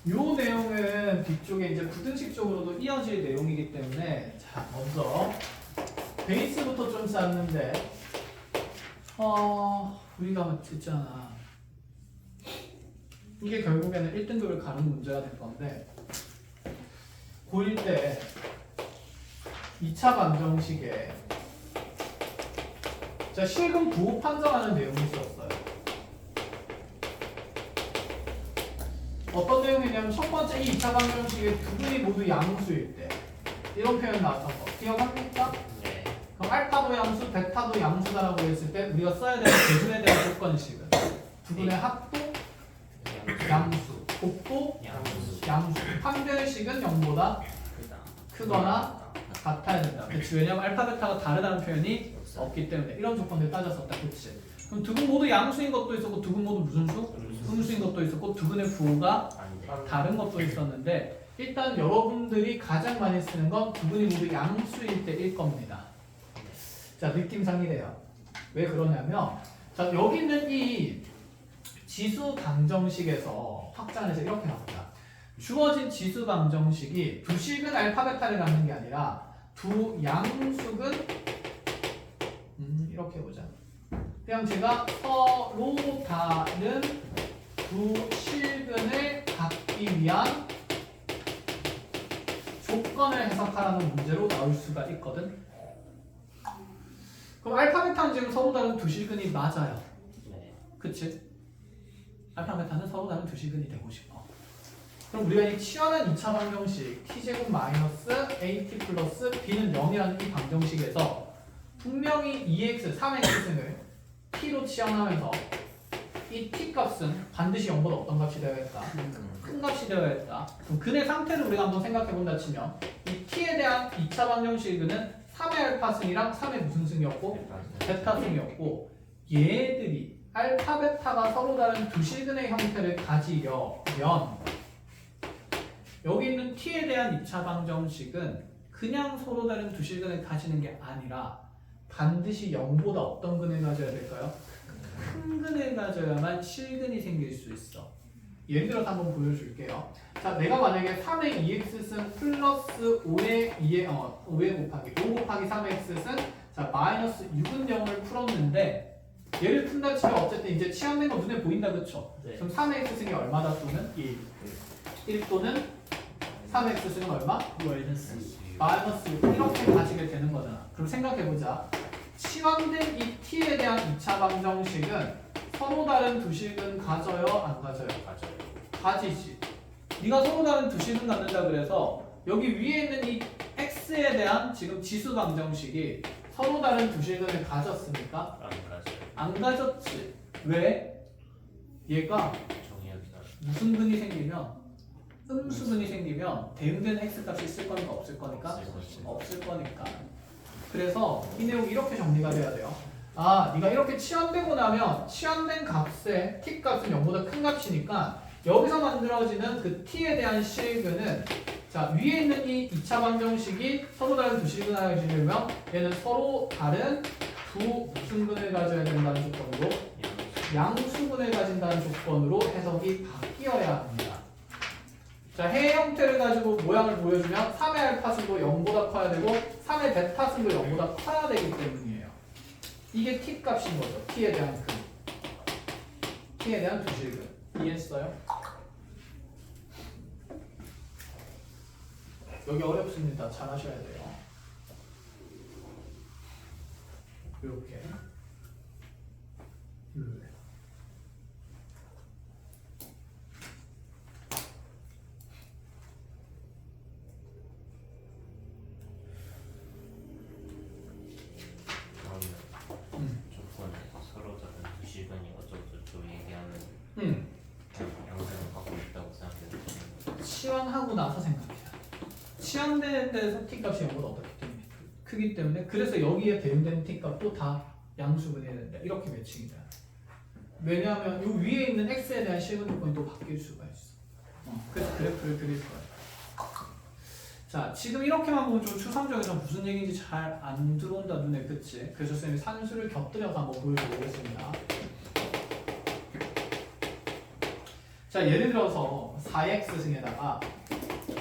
요 내용은 뒤쪽에 이제 부등식적으로도 이어질 내용이기 때문에 자, 먼저 베이스부터 좀 쌓는데 우리가 있잖아. 이게 결국에는 1등급을 가는 문제가 될 건데 고1 때 2차 방정식에 자, 실근 부호 판정하는 내용이 있었어요. 어떤 내용이냐면 첫 번째 이 2차 방정식의 두 분이 모두 양수일 때 이런 표현 나왔던 거 기억합니까? 네. 그럼 알파도 양수, 베타도 양수다라고 했을 때 우리가 써야 되는 대분에 대한 조건식은 두 분의 합도 양수, 곱도 양수, 판별식은 0보다 크거나 같아야 된다. 그치? 왜냐면 알파, 베타가 다르다는 표현이 없기 때문에 이런 조건들 따졌었다. 그치? 그럼 두 분 모두 양수인 것도 있었고 두 분 모두 무슨 수? 음수인 것도 있었고 두 분의 부호가 다른 것도 있었는데 일단 여러분들이 가장 많이 쓰는 건 두 분이 모두 양수일 때일 겁니다. 자, 느낌상이래요. 왜 그러냐면 자, 여기 있는 이 지수 방정식에서 확장해서 이렇게 나옵니다. 주어진 지수 방정식이 두 식은 알파, 베타를 갖는 게 아니라 두 양수근 이렇게 보자. 그냥 제가 서로 다른 두 실근을 갖기 위한 조건을 해석하라는 문제로 나올 수가 있거든. 그럼 알파, 베타는 지금 서로 다른 두 실근이 맞아요. 네. 그치? 알파, 베타는 서로 다른 두 실근이 되고 싶어. 그럼 우리가 이 치환한 2차 방정식 t제곱 마이너스 at 플러스 b는 0이라는 이 방정식에서 분명히 2x, 3x승을 t로 치환하면서 이 t 값은 반드시 0보다 어떤 값이 되어야겠다? 큰 값이 되어야겠다. 그럼 근의 상태를 우리가 한번 생각해 본다 치면 이 t에 대한 2차 방정식은 3의 알파승이랑 3의 무슨 승이었고? 베타승이었고 얘들이 알파, 베타가 서로 다른 두 실근의 형태를 가지려면 여기 있는 t에 대한 2차 방정식은 그냥 서로 다른 두 실근을 가지는 게 아니라 반드시 0보다 어떤 근을 가져야 될까요? 큰 근을 가져야만 실근이 생길 수 있어. 예를 들어서 한번 보여줄게요. 자, 내가 만약에 3의 2x승 플러스 5의 5의 곱하기 5 곱하기 3x승 자 마이너스 6은 0을 풀었는데 얘를 푼다 치면 어쨌든 이제 치환된 거 눈에 보인다 그쵸? 네. 그럼 3x승이 얼마다 또는 1 1 또는 3x승은 얼마? 마이너스 6 이렇게 가지게 되는 거잖아. 그럼 생각해보자. 치환된 이 t에 대한 2차 방정식은 서로 다른 두 식은 가져요? 안 가져요? 맞아요. 가지지. 네가 서로 다른 두 식은 갖는다 그래서 여기 위에 있는 이 x에 대한 지금 지수 방정식이 서로 다른 두 식을 가졌습니까? 안 맞아요. 안 가졌지. 왜? 얘가 정의하기가 무슨 근이 생기면 음수근이 생기면 대응되는 x값이 있을 거니까 없을 거니까? 없을 거니까. 그래서 이 내용이 이렇게 정리가 돼야 돼요. 아, 네가 이렇게 치환되고 나면 치환된 값의 t 값은 0보다 큰 값이니까 여기서 만들어지는 그 t에 대한 실근은 자 위에 있는 이 2차 방정식이 서로 다른 두 실근을 가지려면 얘는 서로 다른 두 무슨 근을 가져야 된다는 조건으로 양수근을 가진다는 조건으로 해석이 바뀌어야 합니다. 자, 해 형태를 가지고 모양을 보여주면 3의 알파승도 0보다 커야 되고 3의 베타승도 0보다 커야 되기 때문이에요. 이게 t 값인 거죠. t에 대한 근. t에 대한 두 실근. 이해했어요? 여기 어렵습니다. 잘 하셔야 돼요. 이렇게. 조건을 서로 다른 두 시간이 어쩌고저쩌고 얘기하면 음. 양상을 갖고 있다고 생각해요. 치환하고 나서 생각해요. 치환되는 데서 t 값이 0보다 어떻기 때문에 크기 때문에 그래서 여기에 대응되는 t 값도 다 양수분해야 된다. 이렇게 매칭이다. 왜냐하면 이 위에 있는 x에 대한 실근 조건이 또 바뀔 수가 있어. 그래서 그래프를 그릴 거예요. 자, 지금 이렇게만 보면 좀 추상적이어서 무슨 얘기인지 잘 안 들어온다 눈에. 그치? 그래서 선생님이 산수를 곁들여서 한번 보여드리겠습니다. 자, 예를 들어서 4x승에다가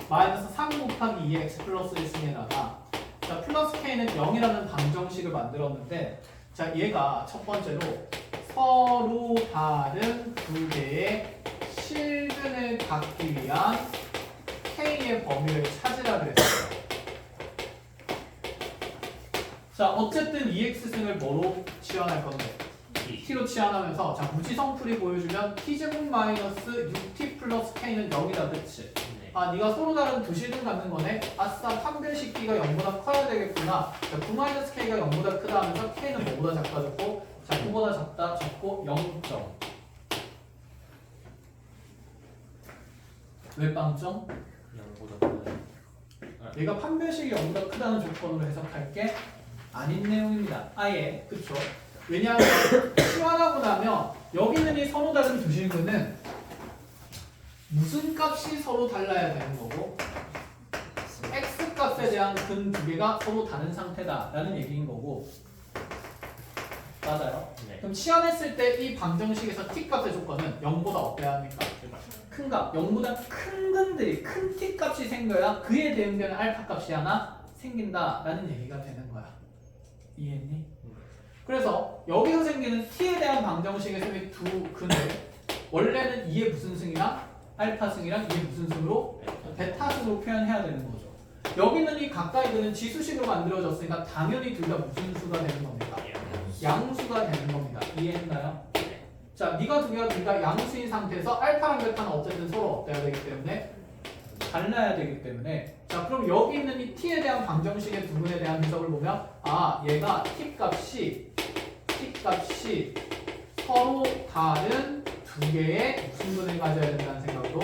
마이너스 3 곱하기 2x 플러스 1승에다가 자, 플러스 k는 0이라는 방정식을 만들었는데 자, 얘가 첫 번째로 서로 다른 두 개의 실근을 갖기 위한 K의 범위를 찾으라 그랬어요. 자, 어쨌든 EX승을 뭐로 치환할 건데? T로 치환하면서 자, 무지성풀이 보여주면 T제곱 마이너스 6T 플러스 K는 0이다, 그치? 네. 아, 네가 서로 다른 두 식을 갖는 거네? 아싸, 판별식 B가 0보다 커야 되겠구나. 자, 9-K가 0보다 크다 하면서 K는 뭐보다 작다 적고, 자, 9보다 작다 적고 0점. 왜 빵점? 0보다 커요. 얘가 판별식이 0보다 크다는 조건으로 해석할 게 아닌 내용입니다. 아예, 그쵸? 왜냐하면 치환하고 나면 여기 있는 이 서로 다른 두 실근은 무슨 값이 서로 달라야 되는 거고 x 값에 대한 근 두 개가 서로 다른 상태다라는 얘기인 거고 맞아요? 네. 그럼 치환했을 때 이 방정식에서 t 값의 조건은 0보다 어때야 합니까? 큰 값, 0보다 큰 근들이 큰 t 값이 생겨야 그에 대응되는 알파 값이 하나 생긴다라는 얘기가 되는 거야. 이해했니? 그래서 여기서 생기는 t에 대한 방정식에서 이 두 근을 원래는 2의 무슨 승이랑 알파 승이랑 2의 무슨 승으로 베타 승으로 표현해야 되는 거죠. 여기는 이 가까이 드는 지수식으로 만들어졌으니까 당연히 둘 다 무슨 수가 되는 겁니까? 양수가 되는 겁니다. 이해했나요? 자, 네가 두 개가 둘 다 양수인 상태에서 알파랑 베타는 어쨌든 서로 어때야 되기 때문에 달라야 되기 때문에 자, 그럼 여기 있는 이 t에 대한 방정식의 두 근에 대한 해석을 보면 아, 얘가 t 값이 서로 다른 두 개의 무슨 근을 가져야 된다는 생각으로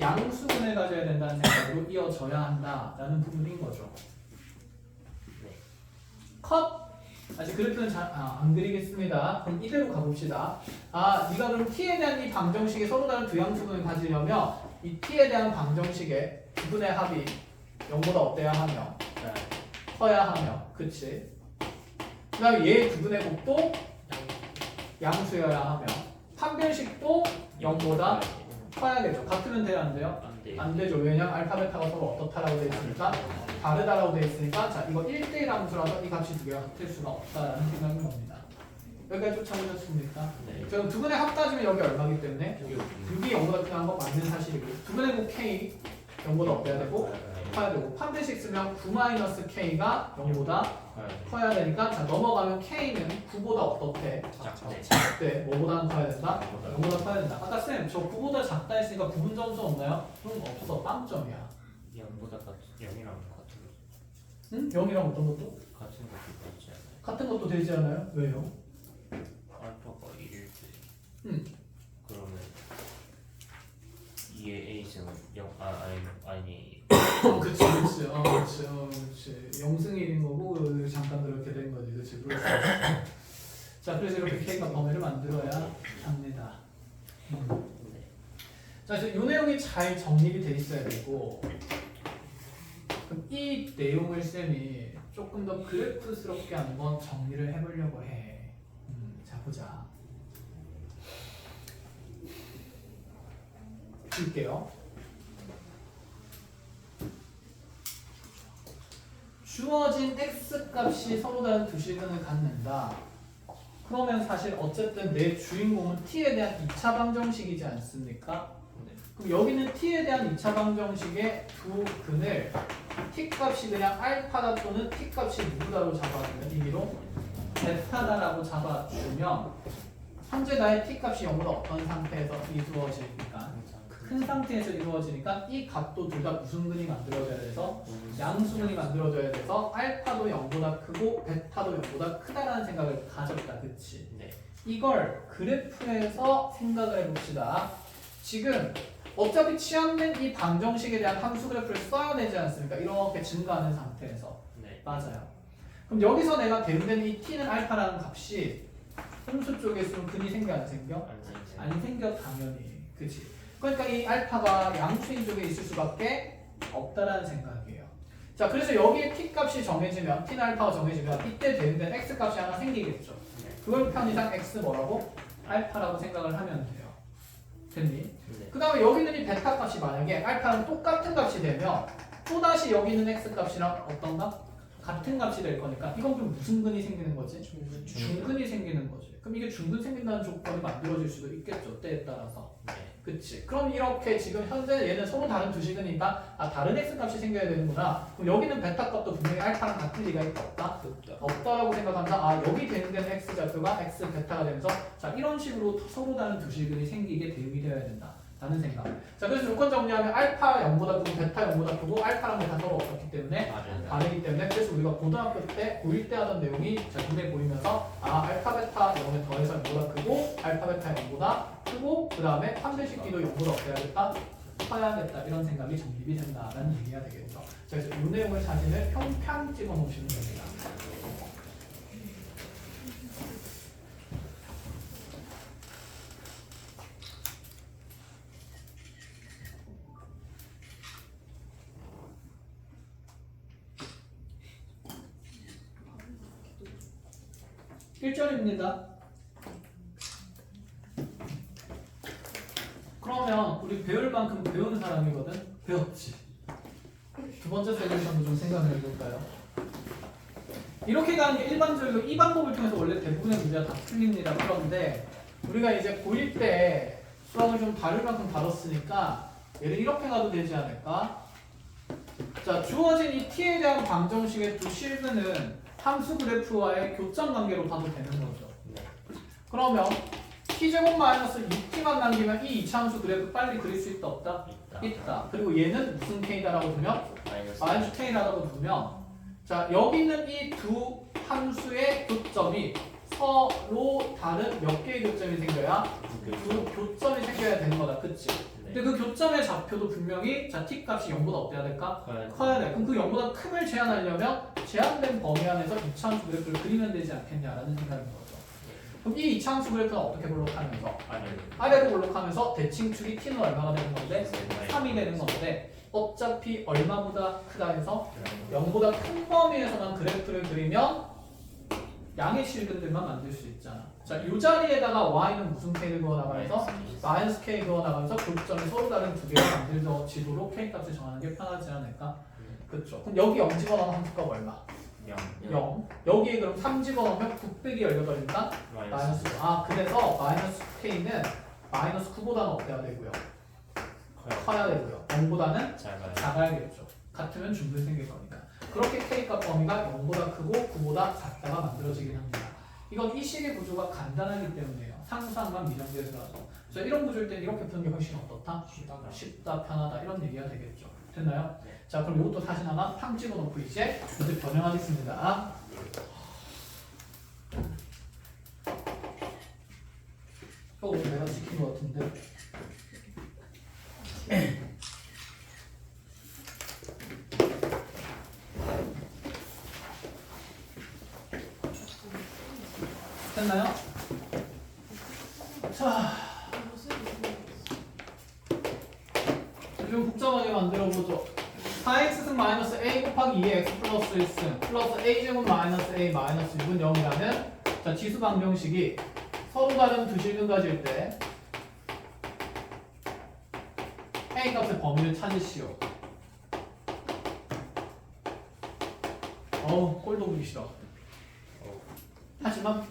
양수근을 가져야 된다는 생각으로 이어져야 한다라는 부분인 거죠. 컷! 아직 그래프는 안 그리겠습니다. 그럼 이대로 가봅시다. 아, 네가 그럼 t에 대한 이 방정식에 서로 다른 두 양수근을 가지려면 이 t에 대한 방정식의 두 분의 합이 0보다 어때야 하며 커야 하며 그치? 그 다음에 얘 두 분의 곱도 양수여야 하며 판별식도 0보다 커야겠죠. 같으면 돼요? 안 돼요? 안 되죠. 왜냐면 알파 베타가 서로 어떻다라고 되어 있으니까 다르다라고 되어 있으니까 자, 이거 1대1 함수라서 이 값이 두 개가 같을 수가 없다라는 생각인 겁니다. 여기까지 쫓아오셨습니까? 네. 지금 두 분의 합 따지면 여기 얼마기 때문에 6이 0보다 크다는 건 맞는 사실이고 두 분의 곱 K 0보다 어때야 되고 커야 되고 판별식 쓰면 9-K가 0보다 커야 되니까 자, 넘어가면 K는 9보다 어떻대? 작대. 뭐보다는 커야 된다? 0보다 커야 된다. 아까 쌤, 저 9보다 작다 했으니까 구분 점수 없나요? 그럼 없어. 빵점이야. 0보다 0이랑 같은 거 응? 0이랑 어떤 것도? 같은 것도 있지 않아요? 같은 것도 되지 않아요? 왜요? 알파가 1일 때 응. 그러면 2의 A승은 0 아니 그치. 영승일인 거고 잠깐 그렇게 된 거지. 그치. 그럴 수 있어. 자, 그래서 이렇게 K가 범위를 만들어야 합니다. 자, 그래서 이 내용이 잘 정립이 돼 있어야 되고 그럼 이 내용을 쌤이 조금 더 그래프스럽게 한번 정리를 해보려고 해. 자, 보자. 줄게요. 주어진 x값이 서로 다른 두 실근을 갖는다. 그러면 사실 어쨌든 내 주인공은 t에 대한 2차 방정식이지 않습니까? 그럼 여기는 t에 대한 2차 방정식의 두 근을 t값이 그냥 알파다 또는 t값이 누구다로 잡아주면 임의로 베타다라고 잡아주면 현재 나의 t값이 0보다 어떤 상태에서 이루어질까? 큰 상태에서 이루어지니까 이 값도 둘 다 무슨 근이 만들어져야 돼서 양수근이 만들어져야 돼서 알파도 0보다 크고 베타도 0보다 크다라는 생각을 가졌다. 그치? 네. 이걸 그래프에서 생각을 해봅시다. 지금 어차피 치환된 이 방정식에 대한 함수 그래프를 써야 되지 않습니까? 이렇게 증가하는 상태에서. 네. 맞아요. 그럼 여기서 내가 대응되는 이 t는 알파라는 값이 함수 쪽에 있으면 근이 생겨 안 생겨? 안 생겨 당연히. 그치? 그러니까 이 알파가 양수인 쪽에 있을 수밖에 없다라는 생각이에요. 자, 그래서 여기에 t 값이 정해지면 t는 알파가 정해지면 이때 대응된 x 값이 하나 생기겠죠. 그걸 편의상 x 뭐라고? 알파라고 생각을 하면 돼요. 됐니? 네. 그 다음에 여기 있는 이 베타 값이 만약에 알파랑 똑같은 값이 되면 또다시 여기 있는 x 값이랑 어떤 값? 같은 값이 될 거니까 이건 그럼 무슨 근이 생기는 거지? 중근이 생기는 거지. 그럼 이게 중근 생긴다는 조건이 만들어질 수도 있겠죠. 때에 따라서. 네. 그치? 그럼 이렇게 지금 현재 얘는 서로 다른 두 식이니까 다른 x 값이 생겨야 되는구나. 그럼 여기는 베타 값도 분명히 알파랑 같은 리가 있다 없다? 없다라고 생각한다. 여기 되는 데는 x 좌표가 x 베타가 되면서 자 이런 식으로 서로 다른 두 식이 생기게 대응이 되어야 된다. 라는 생각. 자 그래서 조건 정리하면 알파 0보다 크고 베타 0보다 크고 알파랑 베타 서로 없었기 때문에 다르기 때문에 그래서 우리가 고등학교 때 고1 때 하던 내용이 자 눈에 보이면서 알파 베타 0에 더해서 0보다 크고 알파 베타 0보다 크고 그 다음에 판별식기도 0보다 어때야겠다? 커야겠다 이런 생각이 정립이 된다라는 얘기가 되겠죠. 자 그래서 이 내용을 사진을 평평 찍어 놓으시면 됩니다. 1절입니다. 그러면 우리 배울 만큼 배우는 사람이거든? 배웠지? 두 번째 솔루션도 좀 생각을 해볼까요? 이렇게 가는 게 일반적으로 이 방법을 통해서 원래 대부분의 문제가 다 풀립니다. 그런데 우리가 이제 고1 때 수학을 좀 다룰 만큼 다뤘으니까 얘를 이렇게 가도 되지 않을까? 자, 주어진 이 t에 대한 방정식의 두 실근은 함수 그래프와의 교점 관계로 봐도 되는 거죠. 그러면 t제곱 마이너스 6t만 남기면 이 이차함수 그래프 빨리 그릴 수 있다 없다? 있다. 그리고 얘는 무슨 k다라고 두면? 마이너스 k라고 두면 자 여기 있는 이 두 함수의 교점이 서로 다른 몇 개의 교점이 생겨야? 두 교점이 생겨야 되는 거다. 그치? 근데 그 교점의 좌표도 분명히 자 t 값이 0보다 어때야 될까? 커야 돼. 그럼 그 0보다 크을 제한하려면 제한된 범위 안에서 이차함수 그래프를 그리면 되지 않겠냐라는 생각인 거죠. 그럼 이 이차함수 그래프는 어떻게 볼록하면서? 아래로 볼록하면서 대칭축이 t는 얼마가 되는 건데? 3이 되는 건데 어차피 얼마보다 크다 해서 0보다 큰 범위에서만 그래프를 그리면 양의 실근들만 만들 수 있잖아. 자, 이 자리에다가 y는 무슨 k를 그어나가면서 마이너스 k 그어나가면서 교점이 서로 다른 두 개를 만들어지도록 k 값을 정하는 게 편하지 않을까? 그렇죠. 그럼 여기 0 집어넣으면 함수값 얼마? 0. 여기에 그럼 3 집어넣으면 9 빼기 18이니까 마이너스 9. 그래서 마이너스 k는 마이너스 9보다는 어때야 되고요? 커야 되고요. 0보다는 작아야겠죠. 같으면 중분 생길 겁니다. 그렇게 k값 범위가 0보다 크고 9보다 작다가 만들어지긴 합니다. 이건 이 식의 구조가 간단하기 때문에요. 상수항만 미정되더라도. 그래서 이런 구조일 땐 이렇게 푸는 게 훨씬 어떻다? 쉽다, 편하다 이런 얘기가 되겠죠. 됐나요? 자 그럼 이것도 사진 하나 팡 찍어놓고 이제 변형하겠습니다. 이거 내가 시킨 것 같은데. 됐나요? 자, 좀 복잡하게 만들어보죠. 4x승 마이너스 a 곱하기 2x 플러스 1승 플러스 a제곱 마이너스 a 마이너스 6은 0이라는 자, 지수 방정식이 서로 다른 두 실근 가질 때 a 값의 범위를 찾으시오. 꼴도 보기 싫어. 하지만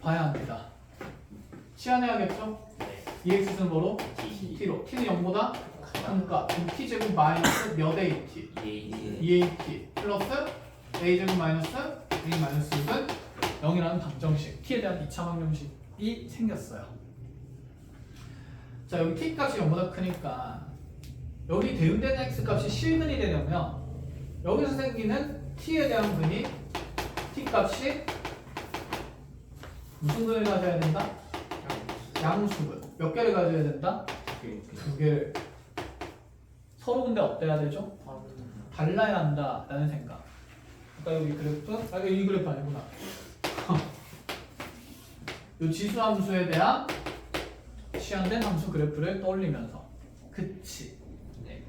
봐야 합니다. 치환해야겠죠? 2x승 뭐로? t로. t는 0보다 그러니까 t제곱 마이너스 몇 at? 2at 플러스 a제곱 마이너스 a 마이너스 6은 0이라는 방정식 t에 대한 2차 방정식이 생겼어요. 자 여기 t 값이 0보다 크니까 여기 대응되는 x 값이 실근이 되려면 여기서 생기는 t에 대한 근이 t 값이 무슨 근을 가져야 된다? 양수근. 몇 개를 가져야 된다? 두 개를. 서로 근데 어때야 되죠? 달라야 한다라는 생각. 아까 여기 그래프? 이 그래프 아니구나. 이 지수 함수에 대한 치환된 함수 그래프를 떠올리면서. 그치? 네.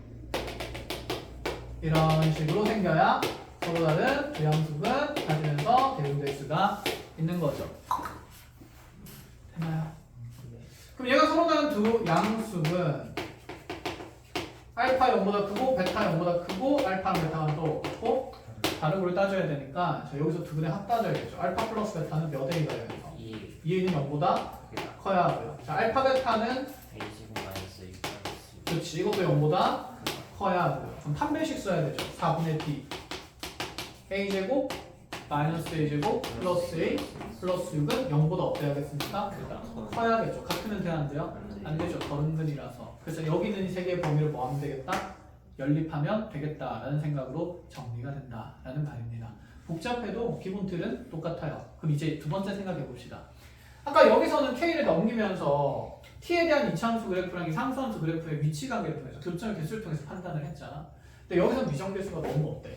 이런 식으로 생겨야 서로 다른 두 양수근 가지면서 대응될 수가 있는 거죠. 됐나요? 그럼 얘가 서로 다른 두 양수근 알파 0보다 크고 베타 0보다 크고 알파랑 베타가 또 없고 다른 걸 따져야 되니까 자, 여기서 두 근의 합 따져야겠죠. 알파 플러스 베타는 몇 A가 돼요? 2A는 0보다 커야 하고요. 자, 알파 베타는 A제곱 마이너스 그렇지. 이것도 0보다 커야 하고요. 그럼 판별식 써야 되죠. 4분의 b a제곱 마이너스 a제곱 플러스 a 플러스 6은 0보다 어때야겠습니까? 커야겠죠. 같으면 돼야 안 돼요? 안 되죠. 더 은근이라서. 그래서 여기 있는 이 세 개의 범위를 뭐 하면 되겠다? 연립하면 되겠다라는 생각으로 정리가 된다라는 말입니다. 복잡해도 기본 틀은 똑같아요. 그럼 이제 두 번째 생각해 봅시다. 아까 여기서는 K를 넘기면서 T에 대한 이차함수 그래프랑 이 상수함수 그래프의 위치 관계를 통해서 교점의 개수를 통해서 판단을 했잖아. 근데 여기서 미정계수가 너무 어때?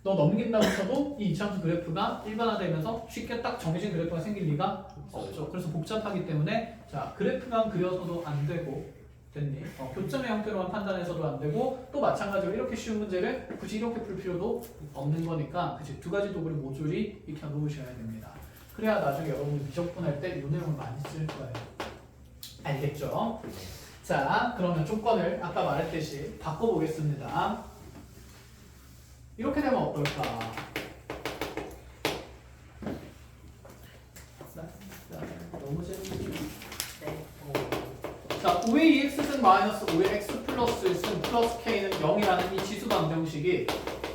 너 넘긴다고 쳐도 이 이차함수 그래프가 일반화되면서 쉽게 딱 정해진 그래프가 생길 리가 없죠. 그래서 복잡하기 때문에 자 그래프만 그려서도 안 되고 됐니? 교점의 형태로만 판단해서도 안 되고 또 마찬가지로 이렇게 쉬운 문제를 굳이 이렇게 풀 필요도 없는 거니까 그치? 두 가지 도구를 모조리 익혀 놓으셔야 됩니다. 그래야 나중에 여러분이 미적분할 때 이 내용을 많이 쓸 거예요. 알겠죠? 자 그러면 조건을 아까 말했듯이 바꿔보겠습니다. 이렇게 되면 어떨까? 너무 재밌죠? 네. 자, 5의 2x승 마이너스 5의 x 플러스 1승 플러스 k는 0이라는 이 지수 방정식이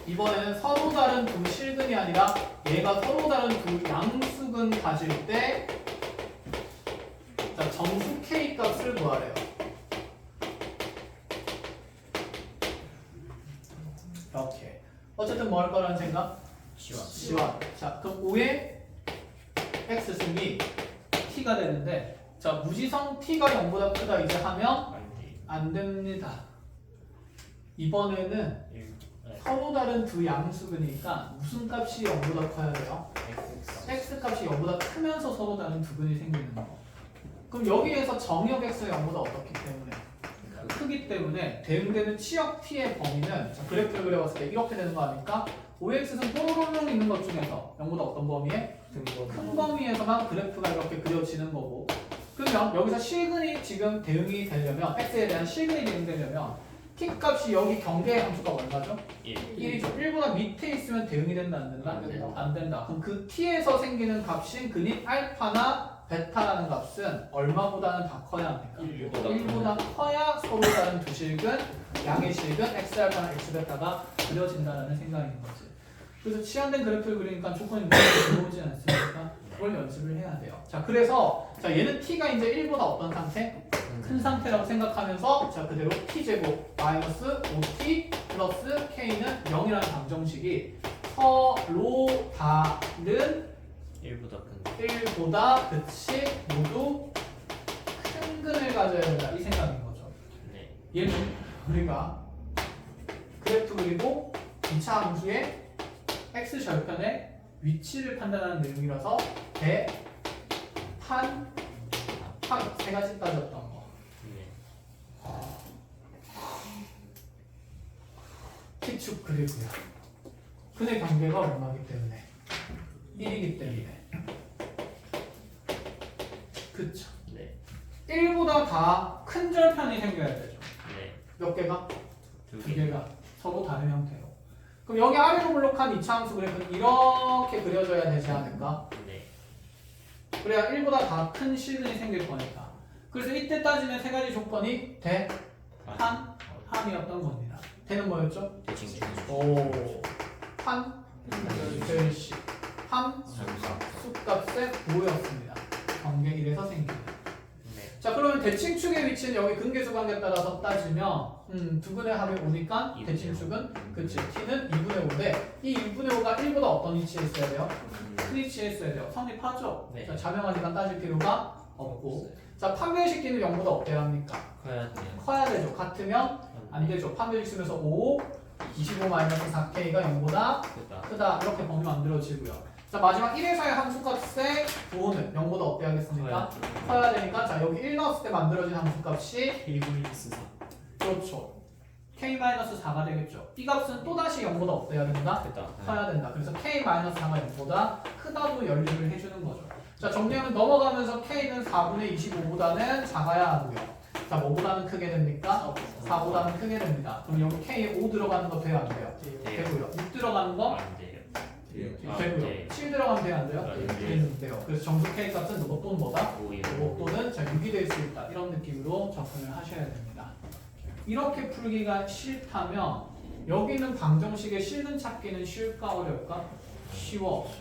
이번에는 서로 다른 두 실근이 아니라 얘가 서로 다른 두 양수근 가질 때 자, 정수 k 값을 구하래요. 이렇게. 어쨌든 뭐 할 거라는 생각? 시환. 자, 그럼 5의 x승이 t가 되는데 자, 무지성 t가 0보다 크다 이제 하면 안 됩니다. 이번에는 서로 다른 두 양수근이니까 무슨 값이 0보다 커야 돼요? x 값이 0보다 크면서 서로 다른 두 근이 생기는 거. 그럼 여기에서 정역 x가 0보다 어떻기 때문에? 크기 때문에 대응되는 치역 t의 범위는 자, 그래프를 그려봤을 때 이렇게 되는 거 아닙니까? 5x는 뽀로롱 있는 것 중에서 0보다 어떤 범위에? 큰 범위에서만 그래프가 이렇게 그려지는 거고 그러면 여기서 실근이 지금 대응이 되려면 x에 대한 실근이 대응되려면 t 값이 여기 경계의 함수가 얼마죠? 1이죠. 1보다 밑에 있으면 대응이 된다 안 된다? 안 된다. 안 된다. 그럼 그 t에서 생기는 값인 근인 알파나 베타라는 값은 얼마보다는 다 커야 합니까? 1보다 커야 서로 다른 두 실근, 양의 실근, x알파나 x베타가 그려진다는 생각인 거지. 그래서 치환된 그래프를 그리니까 조건이 너무 들어오지 않습니까? 그걸 연습을 해야 돼요. 자, 그래서 자 얘는 t가 이제 1보다 어떤 상태? 큰 상태라고 생각하면서 자 그대로 t제곱 마이너스 5t 플러스 k는 0이라는 방정식이 서로 다른 1보다 그치 모두 큰 근을 가져야 된다 이 생각인 거죠. 얘는 우리가 그래프 그리고 2차 함수의 x 절편의 위치를 판단하는 내용이라서 대, 판, 판 세 가지 따졌던 거. t축 그리고요. 근의 관계가 얼마이기 때문에 1이기 때문에 그쵸. 1보다 다 큰 절편이 생겨야 되죠. 몇 개가? 두 개가 서로 다른 형태로. 그럼 여기 아래로 블록한 이차함수 그래프는 이렇게 그려져야 되지 않을까? 그래야 1보다 다 큰 실근이 생길 거니까. 그래서 이때 따지는 세 가지 조건이 대, 판, 함이었던 겁니다. 대는 뭐였죠? 오, 판, 대시, 함, 수값의 부호였습니다. 관계 1에서 생깁니다. 자 그러면 대칭축의 위치는 여기 근계수 관계에 따라서 따지면 두 근의 합이 오니까 대칭축은 그치 t는 2분의 5인데 이 2분의 5가 1보다 어떤 위치에 있어야 돼요? 큰 위치에 있어야 돼요. 성립하죠? 자 자명하니까 따질 필요가 없고 자 판별식 t는 0보다 어때야 합니까? 커야 되죠. 같으면 안 되죠. 판별식 쓰면서 5, 25-4k가 0보다 크다 이렇게 범위 만들어지고요. 자 마지막 1에서의 함수값의 부호는 0보다 어때야 하겠습니까? 커야 되니까 자 여기 1 넣었을 때 만들어진 함수값이 그렇죠. k-4가 되겠죠. 이 값은 또다시 0보다 어때야 된다? 커야 된다. 그래서 k-4가 0보다 크다도 연립을 해주는 거죠. 자 정리하면 넘어가면서 k는 4분의 25보다는 작아야 하고요. 자 뭐보다는 크게 됩니까? 4보다는 크게 됩니다. 그럼 여기 k에 5 들어가는 거 돼요 안 돼요? 되고요. 6 들어가는 거? 되고요. 네. 7 들어가면 돼요, 안 돼요? 네. 돼요. 그래서 정수 K 값은 로봇 또는 뭐다? 5일. 로봇 또는 자 6이 될 수 있다. 이런 느낌으로 접근을 하셔야 됩니다. 이렇게 풀기가 싫다면 여기는 방정식의 실근 찾기는 쉬울까 어려울까? 쉬워.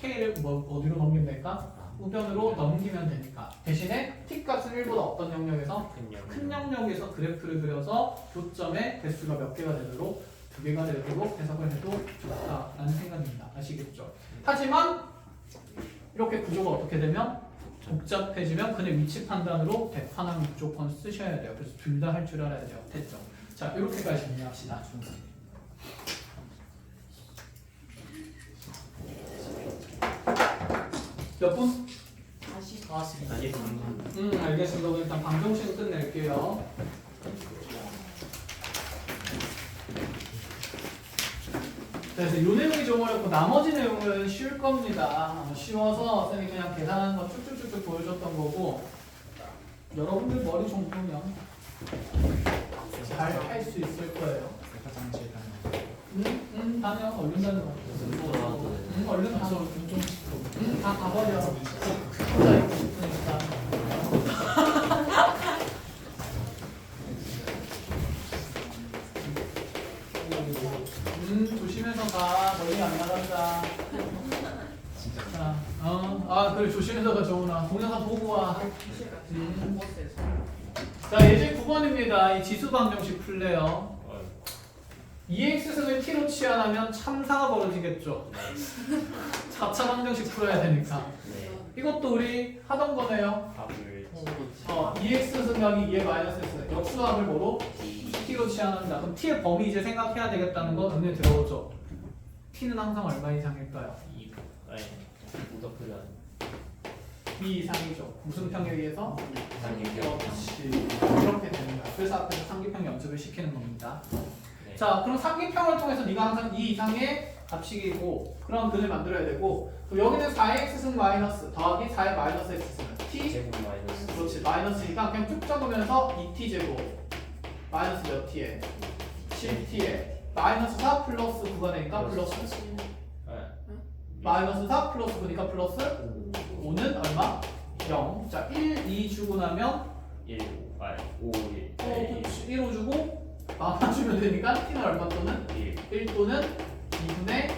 K를 어디로 넘기면 될까? 우변으로 넘기면 되니까. 대신에 T 값은 1보다 어떤 영역에서? 큰 영역에서 그래프를 그려서 교점의 개수가 몇 개가 되도록 2개가 되도록 해석을 해도 좋다라는 생각입니다. 아시겠죠? 하지만 이렇게 구조가 어떻게 되면 복잡해지면 그냥 위치 판단으로 대판항 무조건 쓰셔야 돼요. 그래서 둘 다 할 줄 알아야 돼요. 됐죠? 자, 이렇게까지 정리합시다. 몇 분? 다시 알겠습니다. 그럼 일단 방정식을 끝낼게요. 그래서 이 내용이 좀 어렵고 나머지 내용은 쉬울 겁니다. 쉬워서 쌤이 그냥 계산하는 거 쭉쭉쭉쭉 보여줬던 거고 여러분들 머리 정도면 잘 할 수 있을 거예요. 다녀. 얼른 다녀. 얼른 가서 다 가버려. 혼자 있고 싶으니까. 조심해서 가. 멀리 안 나간다. 자, 그래 조심해서 가 정훈아. 동영상 보고 와. 자, 예제 9번입니다. 이 지수 방정식 풀래요. 2x승을 t로 치환하면 참사가 벌어지겠죠. 4차 방정식 풀어야 되니까. 이것도 우리 하던 거네요. 2x승 여기 2의 마이너스 x 역수합을 뭐로? t로 치환한다. 그럼 t의 범위 이제 생각해야 되겠다는 거 눈에 들어오죠. t는 항상 얼마 이상일까요? 2 이상이죠. 무슨 평에 의해서? 그렇지. 이렇게 되는 거야. 그래서 앞에서 상기평 연습을 시키는 겁니다. 자, 그럼 상기평을 통해서 네가 항상 2 이상의 값이고 그럼 근을 만들어야 되고 그럼 여기는 4x승 마이너스 더하기 4의 마이너스 x승은 t 제곱 마이너스. 그렇지 마이너스니까 그냥 쭉 적으면서 2t제곱 마이너스 몇 t에 10t에 마이너스 4 플러스 9가 되니까 플러스 마이너스 4 플러스 9니까 플러스 5는 얼마? 0. 자, 1, 2 주고 나면 1, 5, 1. 1, 5 주고 나눠주면 되니까 t는 얼마 또는 1 또는 2분의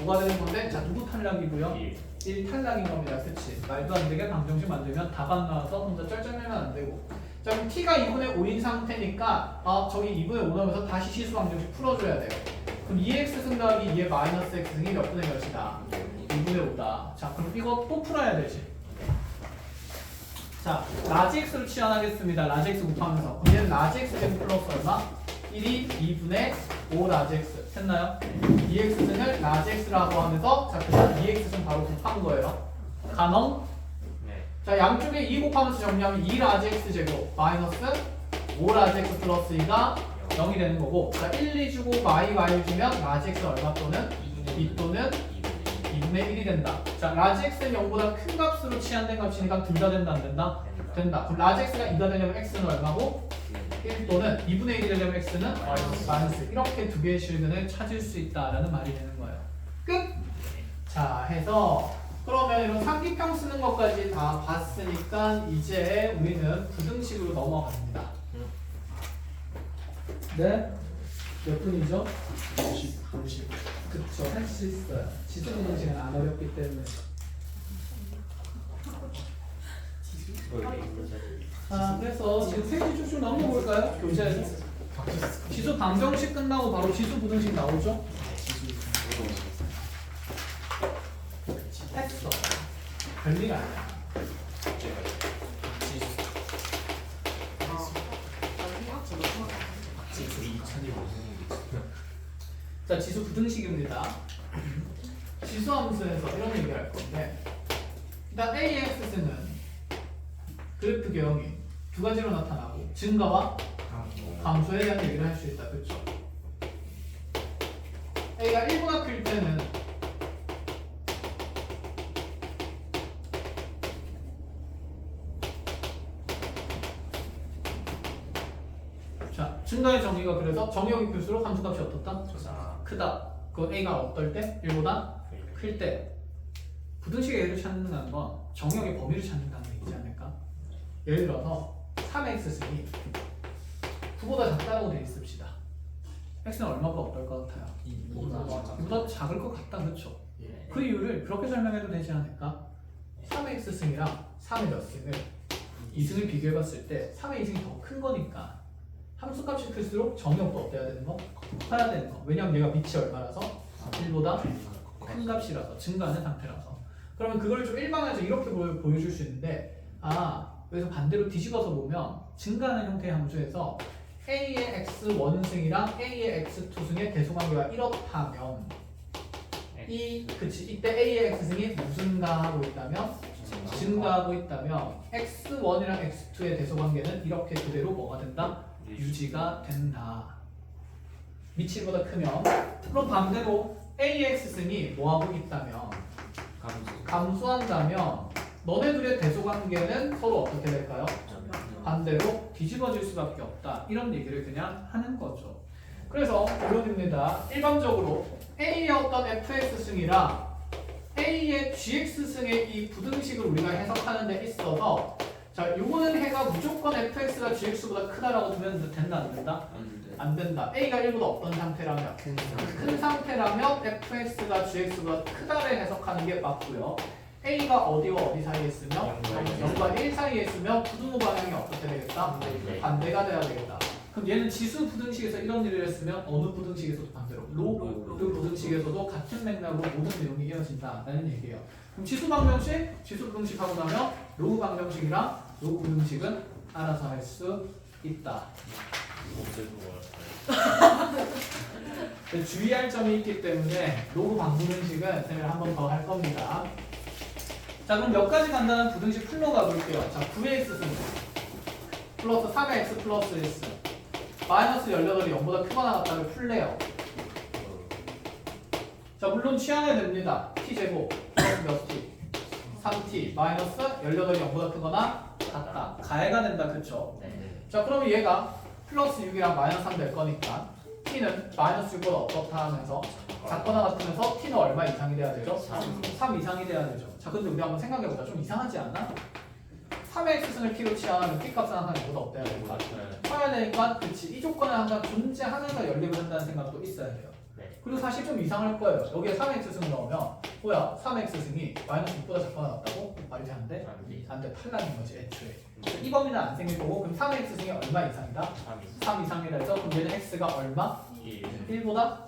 5가 되는 건데 자 누구 탈락이고요? 1 탈락인 겁니다. 그치? 말도 안 되게 방정식 만들면 답 안 나와서 혼자 쩔쩔매면 안 되고 자 그럼 t가 2분의 5인 상태니까 저기 2분의 5 넣으면서 다시 시수 방정식 풀어줘야 돼요. 그럼 2x승 더하기 2의 마이너스 x승이 몇 분의 몇이다? 2분의 5다. 자 그럼 이거 또 풀어야 되지. 자 라지 x로 치환하겠습니다. 라지 x 곱하면서 그럼 얘는 라지 x 제곱 플러스 얼마? 1이 2분의 5 라지 x 했나요? 2x승을 라지 x라고 하면서 자 그다음 2x승 바로 곱한 거예요. 가능? 자 양쪽에 2 곱하면서 정리하면 2 라지 x 제곱 마이너스 5 라지 x 플러스 2가 0이 되는 거고 자 1, 2 주고 y 주면 라지 x 얼마 또는 2 또는 2분의 1이 된다. 자 라지 x는 0보다 큰 값으로 치환된 값이니까 둘 다 된다 안 된다? 된다. 그럼 라지 x가 2가 되려면 x는 얼마고? 1 또는 2분의 1이 되려면 x는 마이너스 이렇게 두 개의 실근을 찾을 수 있다라는 말이 되는 거예요. 끝! 자 해서 그러면 이런 상기평 쓰는 것까지 다 봤으니까 이제 우리는 부등식으로 넘어갑니다. 네? 몇 분이죠? 50. 그쵸, 할 수 있어요. 지수 부등식은 안 어렵기 때문에. 자, 그래서 지금 페이지 쭉쭉 넘겨볼까요? 교재에서. 지수 방정식 끝나고 바로 지수 부등식 나오죠? 했어. 별일 아니야. 자, 지수 부등식입니다. 지수 함수에서 이런 얘기를 할 건데 일단 AX는 그래프 개형이 두 가지로 나타나고 증가와 감소에 대한 얘기를 할 수 있다. 그렇죠? A가 1보다 클 때는 자, 증가의 정의가 그래서 정의역이 클수록 함수값이 어떻다? 크다. 그 A가 어떨 때? 1보다 풀 때 부등식의 애를 찾는다는 건 정역의 범위를 찾는다는 얘기지 않을까? 예를 들어서 3x승이 9보다 작다고 돼 있읍시다. x는 얼마보다 어떨 것 같아요? 2보다 작을 것 같다, 그렇죠? 예. 그 이유를 그렇게 설명해도 되지 않을까? 3x승이랑 3의 몇 승을 2승을 비교해봤을 때 3의 2승이 더 큰 거니까 함수값이 클수록 정역도 어때야 되는 거? 커야 되는 거. 왜냐면 얘가 밑이 얼마라서? 1보다 큰 값이라서 증가하는 상태라서. 그러면 그걸 좀 일반화해서 이렇게 보여줄 수 있는데 여기서 반대로 뒤집어서 보면 증가하는 형태의 함수에서 a의 x1승이랑 a의 x2승의 대소관계가 이렇다면 이때 a의 x승이 무슨가하고 있다면 증가하고 있다면 x1이랑 x2의 대소관계는 이렇게 그대로 뭐가 된다? 유지가 된다. 미치보다 크면 그럼 반대로 a의 x승이 뭐하고 있다면 감소한다면 너네들의 대소관계는 서로 어떻게 될까요? 반대로 뒤집어질 수밖에 없다. 이런 얘기를 그냥 하는 거죠. 그래서 결론입니다. 일반적으로 A의 어떤 fx승이랑 A의 gx승의 이 부등식을 우리가 해석하는 데 있어서 자, 요거는 해가 무조건 fx가 gx보다 크다라고 두면 된다, 안 된다? 안 된다. A가 1보다 어떤 상태라면? 큰 상태라면 fx가 gx보다 크다를 해석하는 게 맞고요. A가 어디와 어디 사이에 있으면 0과 1 사이에 있으면 부등호 방향이 어떻게 되겠다? 반대가 돼야 되겠다. 그럼 얘는 지수 부등식에서 이런 일을 했으면 어느 부등식에서도 반대로 로그 부등식에서도 같은 맥락으로 모든 내용이 이어진다라는 얘기예요. 그럼 지수 방정식, 지수 부등식 하고 나면 로그 방정식이랑 로그 부등식은 알아서 할 수 있다. 주의할 점이 있기 때문에 로그 방부등식은 쌤이 한 번 더 할 겁니다. 자, 그럼 몇 가지 간단한 부등식 풀러 가볼게요. 자, 9x 승 플러스 3x 플러스 1승 마이너스 18이 0보다 크거나 같다를 풀래요. 자, 물론 취하면 됩니다. t제곱 몇 t 3t 마이너스 18이 0보다 크거나 같다. 가해가 된다, 그쵸? 자, 그러면 얘가 플러스 6이랑 마이너스 3 될 거니까 t는 마이너스 6보다 어떻다 하면서 작거나 같으면서 t는 얼마 이상이 돼야 되죠? 3 이상이 돼야 되죠. 자, 근데 우리 한번 생각해보자. 좀 이상하지 않아? 3의 x승을 t로 취하면 t값은 항상 이보다 어때야 될까? 커야 되니까 그치. 이 조건은 항상 존재하면서 연립을 한다는 생각도 있어야 돼요. 그리고 사실 좀 이상할 거예요. 여기에 3의 x승 넣으면 뭐야? 3의 x승이 마이너스 6보다 작거나 같다고? 말이 돼? 안 돼? 안 돼. 탈락인 거지 애초에. 이 범위는 안 생길 거고 그럼 3의 x승이 얼마 이상이다? 3 이상이라 해서 그럼 얘는 x가 얼마? 1보다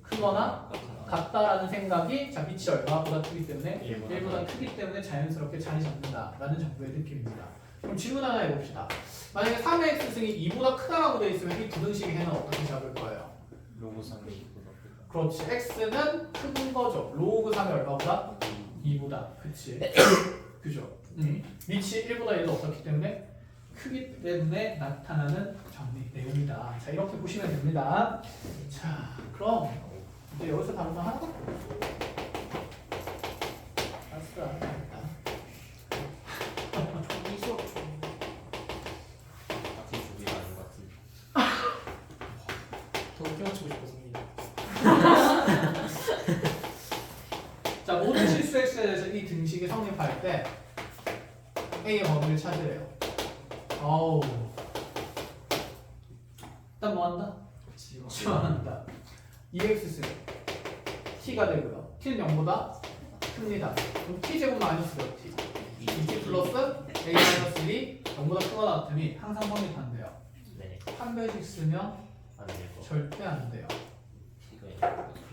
크거나 같다라는 생각이 자 밑이 얼마보다 크기 때문에 1보다 크기 때문에 자연스럽게 자리 잡는다라는 정도의 느낌입니다. 그럼 질문 하나 해봅시다. 만약에 3의 x승이 2보다 크다라고 돼 있으면 이 부등식의 해는 어떻게 잡을 거예요? 로고 3이 그렇지. x는 큰 거죠. 로그 3이 얼마보다? 2보다. 그치. 그죠? 밑이 1보다 1도 없었기 때문에 크기 때문에 나타나는 정리 내용이다. 자, 이렇게 보시면 됩니다. 자, 그럼 이제 여기서 다른 거 하나밖에 없어. 알았어. 이 수업 같은 주기가 아닌 것 같은데. 더 웃겨 맞추고 싶었습니다. 자, 모든 실수 x에 대해서 이 등식이 성립할 때 A의 범위를 찾으래요. 어우. 일단 뭐 한다? 지원한다. 2x승 t가 되고요. t는 0보다 큽니다. 그럼 t제곱 마이너스 몇 t? 2t 플러스 a 마이너스 1이 0보다 크거나 같으니 항상 성립한대요. 판별식 쓰면 절대 안 돼요.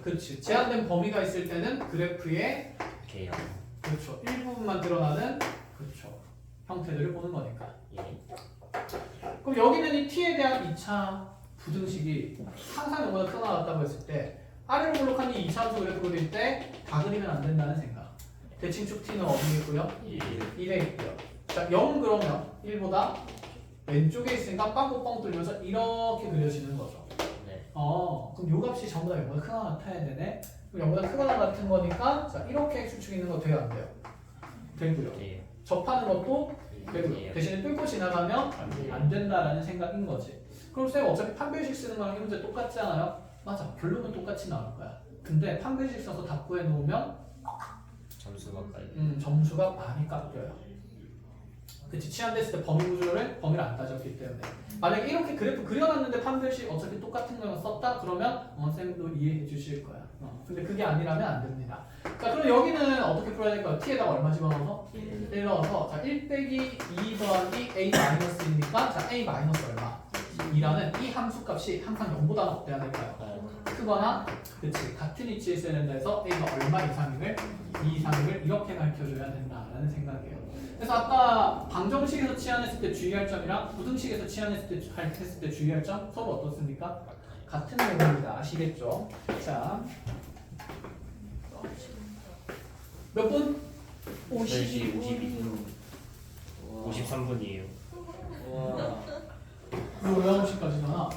그렇지. 제한된 범위가 있을 때는 그래프에 그렇죠. 일부분만 드러나는 그렇죠. 형태들을 보는 거니까. 그럼 여기는 이 t에 대한 2차 부등식이 항상 0보다 크거나 같다고 했을 때 아래로 볼록한 이 2차함수 그래프 그릴 때 다 그리면 안 된다는 생각. 대칭축 t는 어디에 있고요? 1에 있고요. 자, 0 그러면 1보다 왼쪽에 있으니까 빵꾸 뚫려서 이렇게 그려지는 거죠. 그럼 요 값이 전부 다 0보다 크거나 같아야 되네. 그럼 0보다 크거나 같은 거니까 자, 이렇게 x축 있는 거 돼요, 안 돼요? 되고요. 접하는 것도 되고요. 대신에 뚫고 지나가면 안 된다라는 생각인 거지. 그럼 쌤 어차피 판별식 쓰는 거랑 이 문제 똑같지 않아요? 맞아. 결론은 똑같이 나올 거야. 근데 판별식 써서 답 구해 놓으면 점수가 까요. 점수가 많이 깎여요. 그치, 치환됐을 때 범위 구조를 범위를 안 따졌기 때문에. 만약에 이렇게 그래프 그려놨는데 판별식 어차피 똑같은 거만 썼다 그러면 쌤도 이해해 주실 거야. 근데 그게 아니라면 안 됩니다. 자, 그럼 여기는 어떻게 풀어야 될까요? t에다가 얼마 집어넣어서? 1 넣어서 자 1 빼기 2 더하기 a 마이너스이니까 자 a 마이너스 얼마? 2라는 이 함수값이 항상 0보다는 어때야 될까요? 크거나 그치 같은 위치에 있어야 된다 해서 a가 얼마 이상임을 2 이상임을 이렇게 밝혀줘야 된다라는 생각이에요. 그래서 아까 방정식에서 치환했을 때 주의할 점이랑 부등식에서 치환했을 때 주의할 점 서로 어떻습니까? 같은 내용입니다. 아시겠죠? 자, 몇 분? 52분. 53분이에요. 와. 이거 왜 9시까지잖아.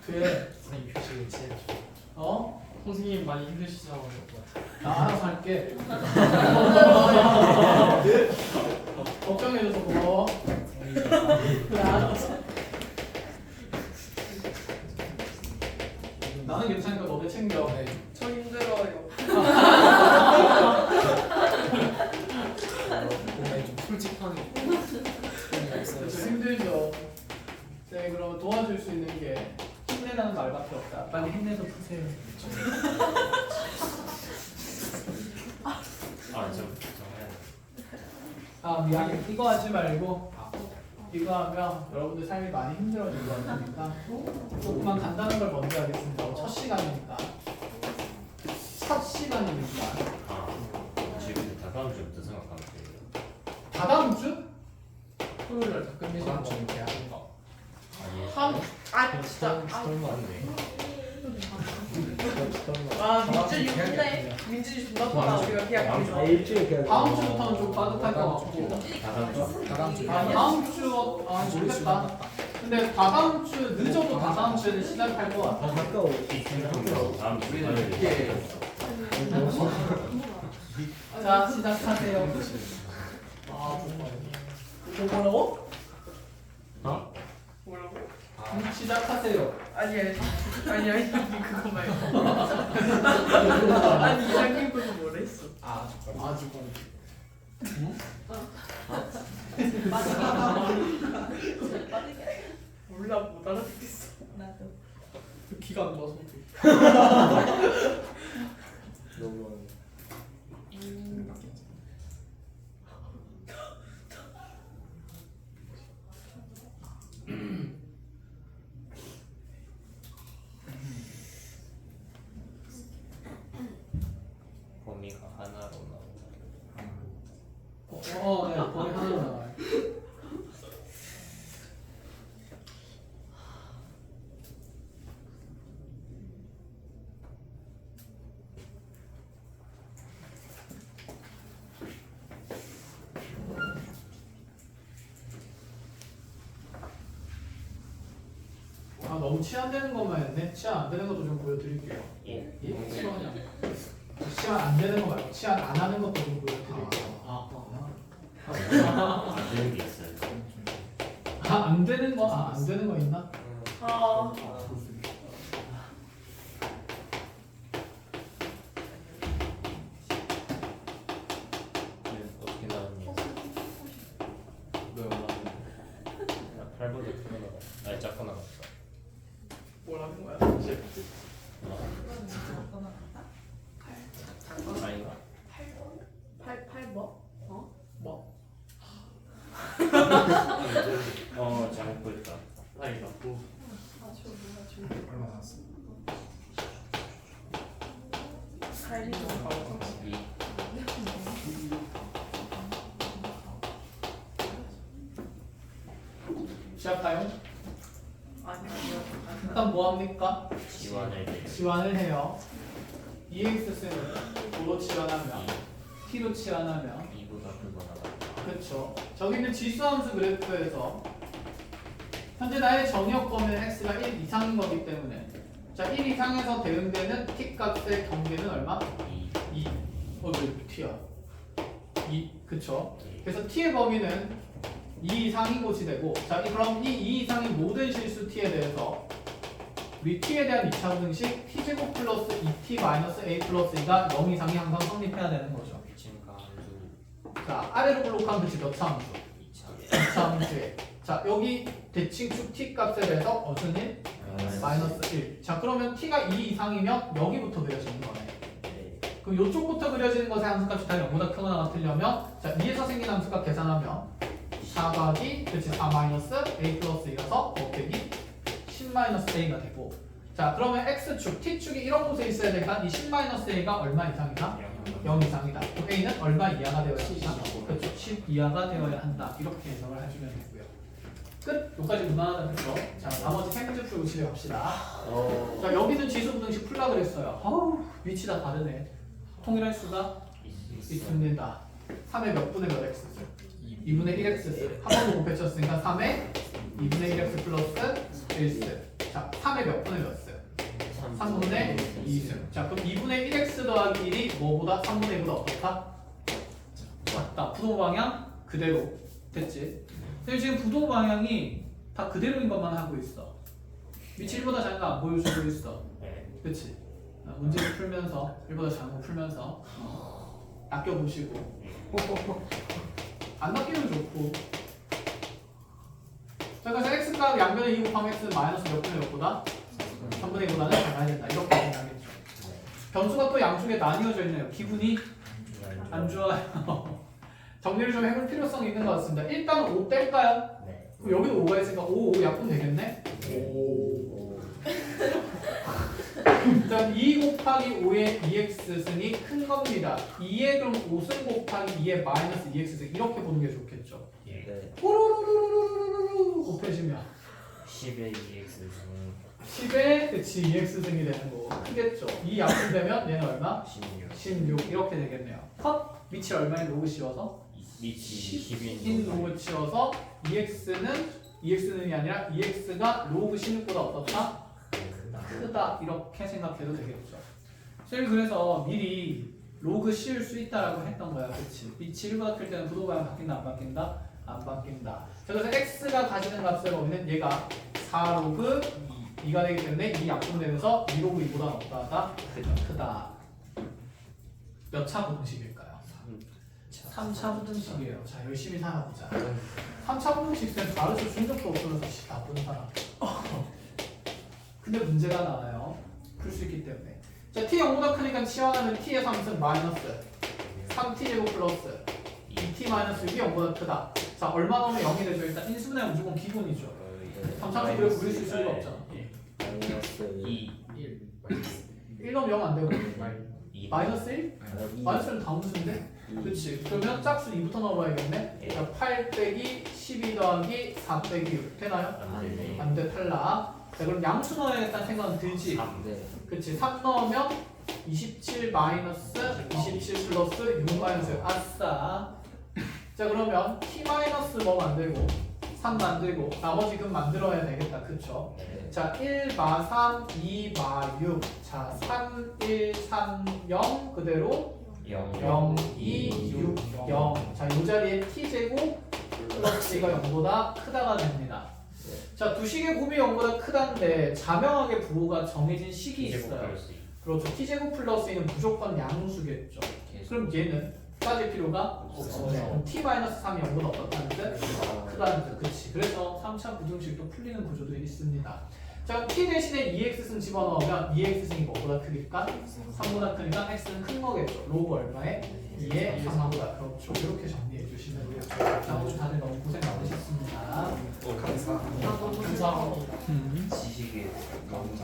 그래. 선생님 휴식을 취해야죠. 어? 선생님 많이 힘드시죠? 나 알아서 할게. 걱정해줘서 고마워. 그래, 알았어. 나는 괜찮으니까 너네 챙겨. 저 힘들어요. 좀 솔직하게. 그래서 힘들죠. 네, 그럼 도와줄 수 있는 게 힘내라는 말밖에 없다. 빨리 힘내서 푸세요. 정해야 돼. 아, 미안해. 이거 하지 말고 이거 하면 여러분들 삶이 많이 힘들어질 것 같으니까 조금만 간단한 걸 먼저 하겠습니다. 첫 시간이니까. 첫 시간이니까. 지금 다다음 주부터 생각하면 돼요. 다다음 주? 토요일 날 다 끝내시는 다음 거. 주에 계약인 거. 진짜 아 민준이 근데 민준이 존나 빨라 우리가 계약 좀 일주일 계약. 다음 주부터는 좀 빠듯할 것 같고. 다다음 주. 다음 주 모르겠다. 근데 다다음 주 늦어도 다다음 주에는 시작할 것 같아. 가까워. 다음 주 화요일에. 자, 시작하세요. 뭐라고? 뭐라고? 시작하세요. 아니 그거 말고 아니 이상민 보고 뭐라 했어? 아주 몰라 못 알아듣겠어. 나도. 기가 안 좋아서. 너무 범위가 하나로 나오고. 네, 거의 하나 나와요. 아, 너무 치환되는 것만 했네. 치환 안 되는 것도 좀 보여드릴게요. 예. 예? 치환 안 되는 거 말고 치환 안 하는 것도 좀 보여드릴게요. 안 되는 게 있어요. 안 되는 거? 안 되는 거 있나? 아 어떻게 나왔니? 왜 올라왔는데? 8보다 크게 나가. 아니 작고 나갔다. 뭐라는 거야? 아닌가? 8번? 뭐? 잘못 보였다. 아니다. 얼마 나왔어? 8이 좀 가고 2. 시작하요. 아니요. 일단 뭐 합니까? 지원을 내. 치환을 해요. EX는 도로 치환하면 T로 치환하면 2보다 크고 나갔다. 그렇죠. 저기는 지수함수 그래프에서 현재 나의 정의역 범위는 x가 1 이상인 거기 때문에 자 1 이상에서 대응되는 t 값의 경계는 얼마? 2. 2. 왜 t야? 2. 그쵸? 그래서 t의 범위는 2 이상인 곳이 되고 자 그럼 이 2 이상인 모든 실수 t에 대해서 우리 t에 대한 2차 분식 t제곱 플러스 2t 마이너스 a 플러스 2가 0 이상이 항상 성립해야 되는 거죠. 미친가 함수 자, 아래로 블록하면 그치 몇 차 함수? 2차 2차 함수에. 자, 여기 대칭축 t 값에 대해서 어떤 일? 마이너스 1. 자, 그러면 t가 2 이상이면 여기부터 그려지는 거네. 그럼 이쪽부터 그려지는 것의 함수값이 다 0보다 크거나 같으려면 자, 위에서 생긴 함수값 계산하면 4각이 그치 4 마이너스 a 플러스 2라서 곱하기 10 마이너스 a가 되고 자, 그러면 x축, t축이 이런 곳에 있어야 되니까 이 10 마이너스 a가 얼마 이상이다? 0 이상이다. 그럼 a는 얼마 이하가 되어야 한다? 그렇죠. 10 이하가 되어야 한다. 이렇게 해석을 해주면 되고요. 끝! 여기까지 무난하다. 그렇죠? 자, 나머지 세 문제 풀고 집에 갑시다. 자, 여기는 지수분등식 풀라 그랬어요. 아우, 위치 다 다르네. 통일할 수가 있습니다. 3의 몇 분의 몇 x? 2분의 1x. 한 번 더 곱해쳤으니까 3의 2분의 1x 플러스 1스. 자, 3의 몇 분의 몇 스? 3분의 2스. 자, 그럼 2분의 1x 더하기 1이 뭐보다 3분의 1보다 어떻다? 맞다. 부동 방향 그대로. 됐지? 근데 지금 부동 방향이 다 그대로인 것만 하고 있어. 위치 1보다 작은 거 안 보여주고 있어. 그치? 문제를 풀면서 1보다 작은 거 풀면서 아껴보시고 안 낚이면 좋고 자, 그래서 x값 양변에 2 곱하면 x는 마이너스 몇 분의 몇보다? 3분의 2보다는 작아야 된다. 이렇게 생각하겠죠. 변수가 또 양쪽에 나뉘어져 있네요. 기분이 안 좋아요. 정리를 좀 해볼 필요성이 있는 것 같습니다. 일단 5 뗄까요? 그럼 여기도 5가 있으니까 5 약분 되겠네? 일단 2 곱하기 5의 2x승이 큰 겁니다. 2의 그럼 5승 곱하기 2의 마이너스 2x승 이렇게 보는 게 좋겠죠. 호로로로로로로로로 곱해지면 10의 2x 10의 그치 2x승이 되는 거 크겠죠. 2 약분되면 얘는 얼마? 16 16 이렇게 되겠네요. 컷! 위치 얼마에 로그 씌워서? 미치 10인 로그 치워서 2x는이 아니라 2x가 로그 16보다 어떻다? 크다 이렇게 생각해도 되겠죠. 쌤이 그래서 미리 로그 씌울 수 있다라고 했던 거야, 그렇지? 위치 1보다 클 때는 부도방향 바뀐다, 안 바뀐다? 안 바뀐다. 자, 그래서 x가 가지는 값의 범위는 얘가 4로그 2가 되기 때문에 이 약분되면서 2로그 2보다 없다하다 크다. 몇 차 부등식일까요? 3차 부등식이에요. 자, 열심히 살아보자. 3차 부등식 쌤 가르쳐 준 적도 없으면서 씨 나쁜 사람. 근데 문제가 나와요. 풀 수 있기 때문에. 자, t 0보다 크니까 치환하면 t의 3승 마이너스 3t 제곱 플러스 2t 마이너스 6이 0보다 크다. 자, 얼마 넣으면 0이 되죠? 일단 인수분해 무조건 기본이죠. 3차식 그래서 그릴 수 있을 리가 없잖아. 2 1 넣으면 0 안 되고 마이너스 1? 마이너스 1은 다 무슨데? 그렇지. 그러면 짝수 2부터 넣어봐야겠네. 자, 8 빼기 12 더하기 4 빼기 6 되나요? 안 돼, 탈락. 자, 그럼 양수 넣어야겠다는 생각은 들지? 그치. 3 넣으면 27 마이너스 27 플러스 6 마이너스 6. 아싸. 자, 그러면 t 마이너스 뭐 만들고 3 만들고 나머지 금 만들어야 되겠다. 그쵸? 자, 1 마 3, 2 마 6. 자, 3, 1, 3, 0 그대로 0, 2, 6, 0. 자, 이 자리에 t제곱 플러스 t가 0보다 크다가 됩니다. 자, 두 식의 곱이 0보다 크다인데 자명하게 부호가 정해진 식이 있어요. 그렇죠. t제곱 플러스 2는 무조건 양수겠죠. 그럼 얘는 따질 필요가 없어요. 그럼 t-3이 0보다 어떻다는 뜻? 크다는 뜻. 그치. 그래서 3차 부등식도 풀리는 구조도 있습니다. 자, t 대신에 2x승 집어넣으면 2x승이 뭐보다 크니까? 3보다 크니까 x는 큰 거겠죠. 로그 얼마에? 2의 3보다. 그렇죠. 이렇게 정리해 주시면 돼요. 자, 오늘 다들 너무 고생 많으셨습니다. 감사합니다. 감사합니다. 지식의 강자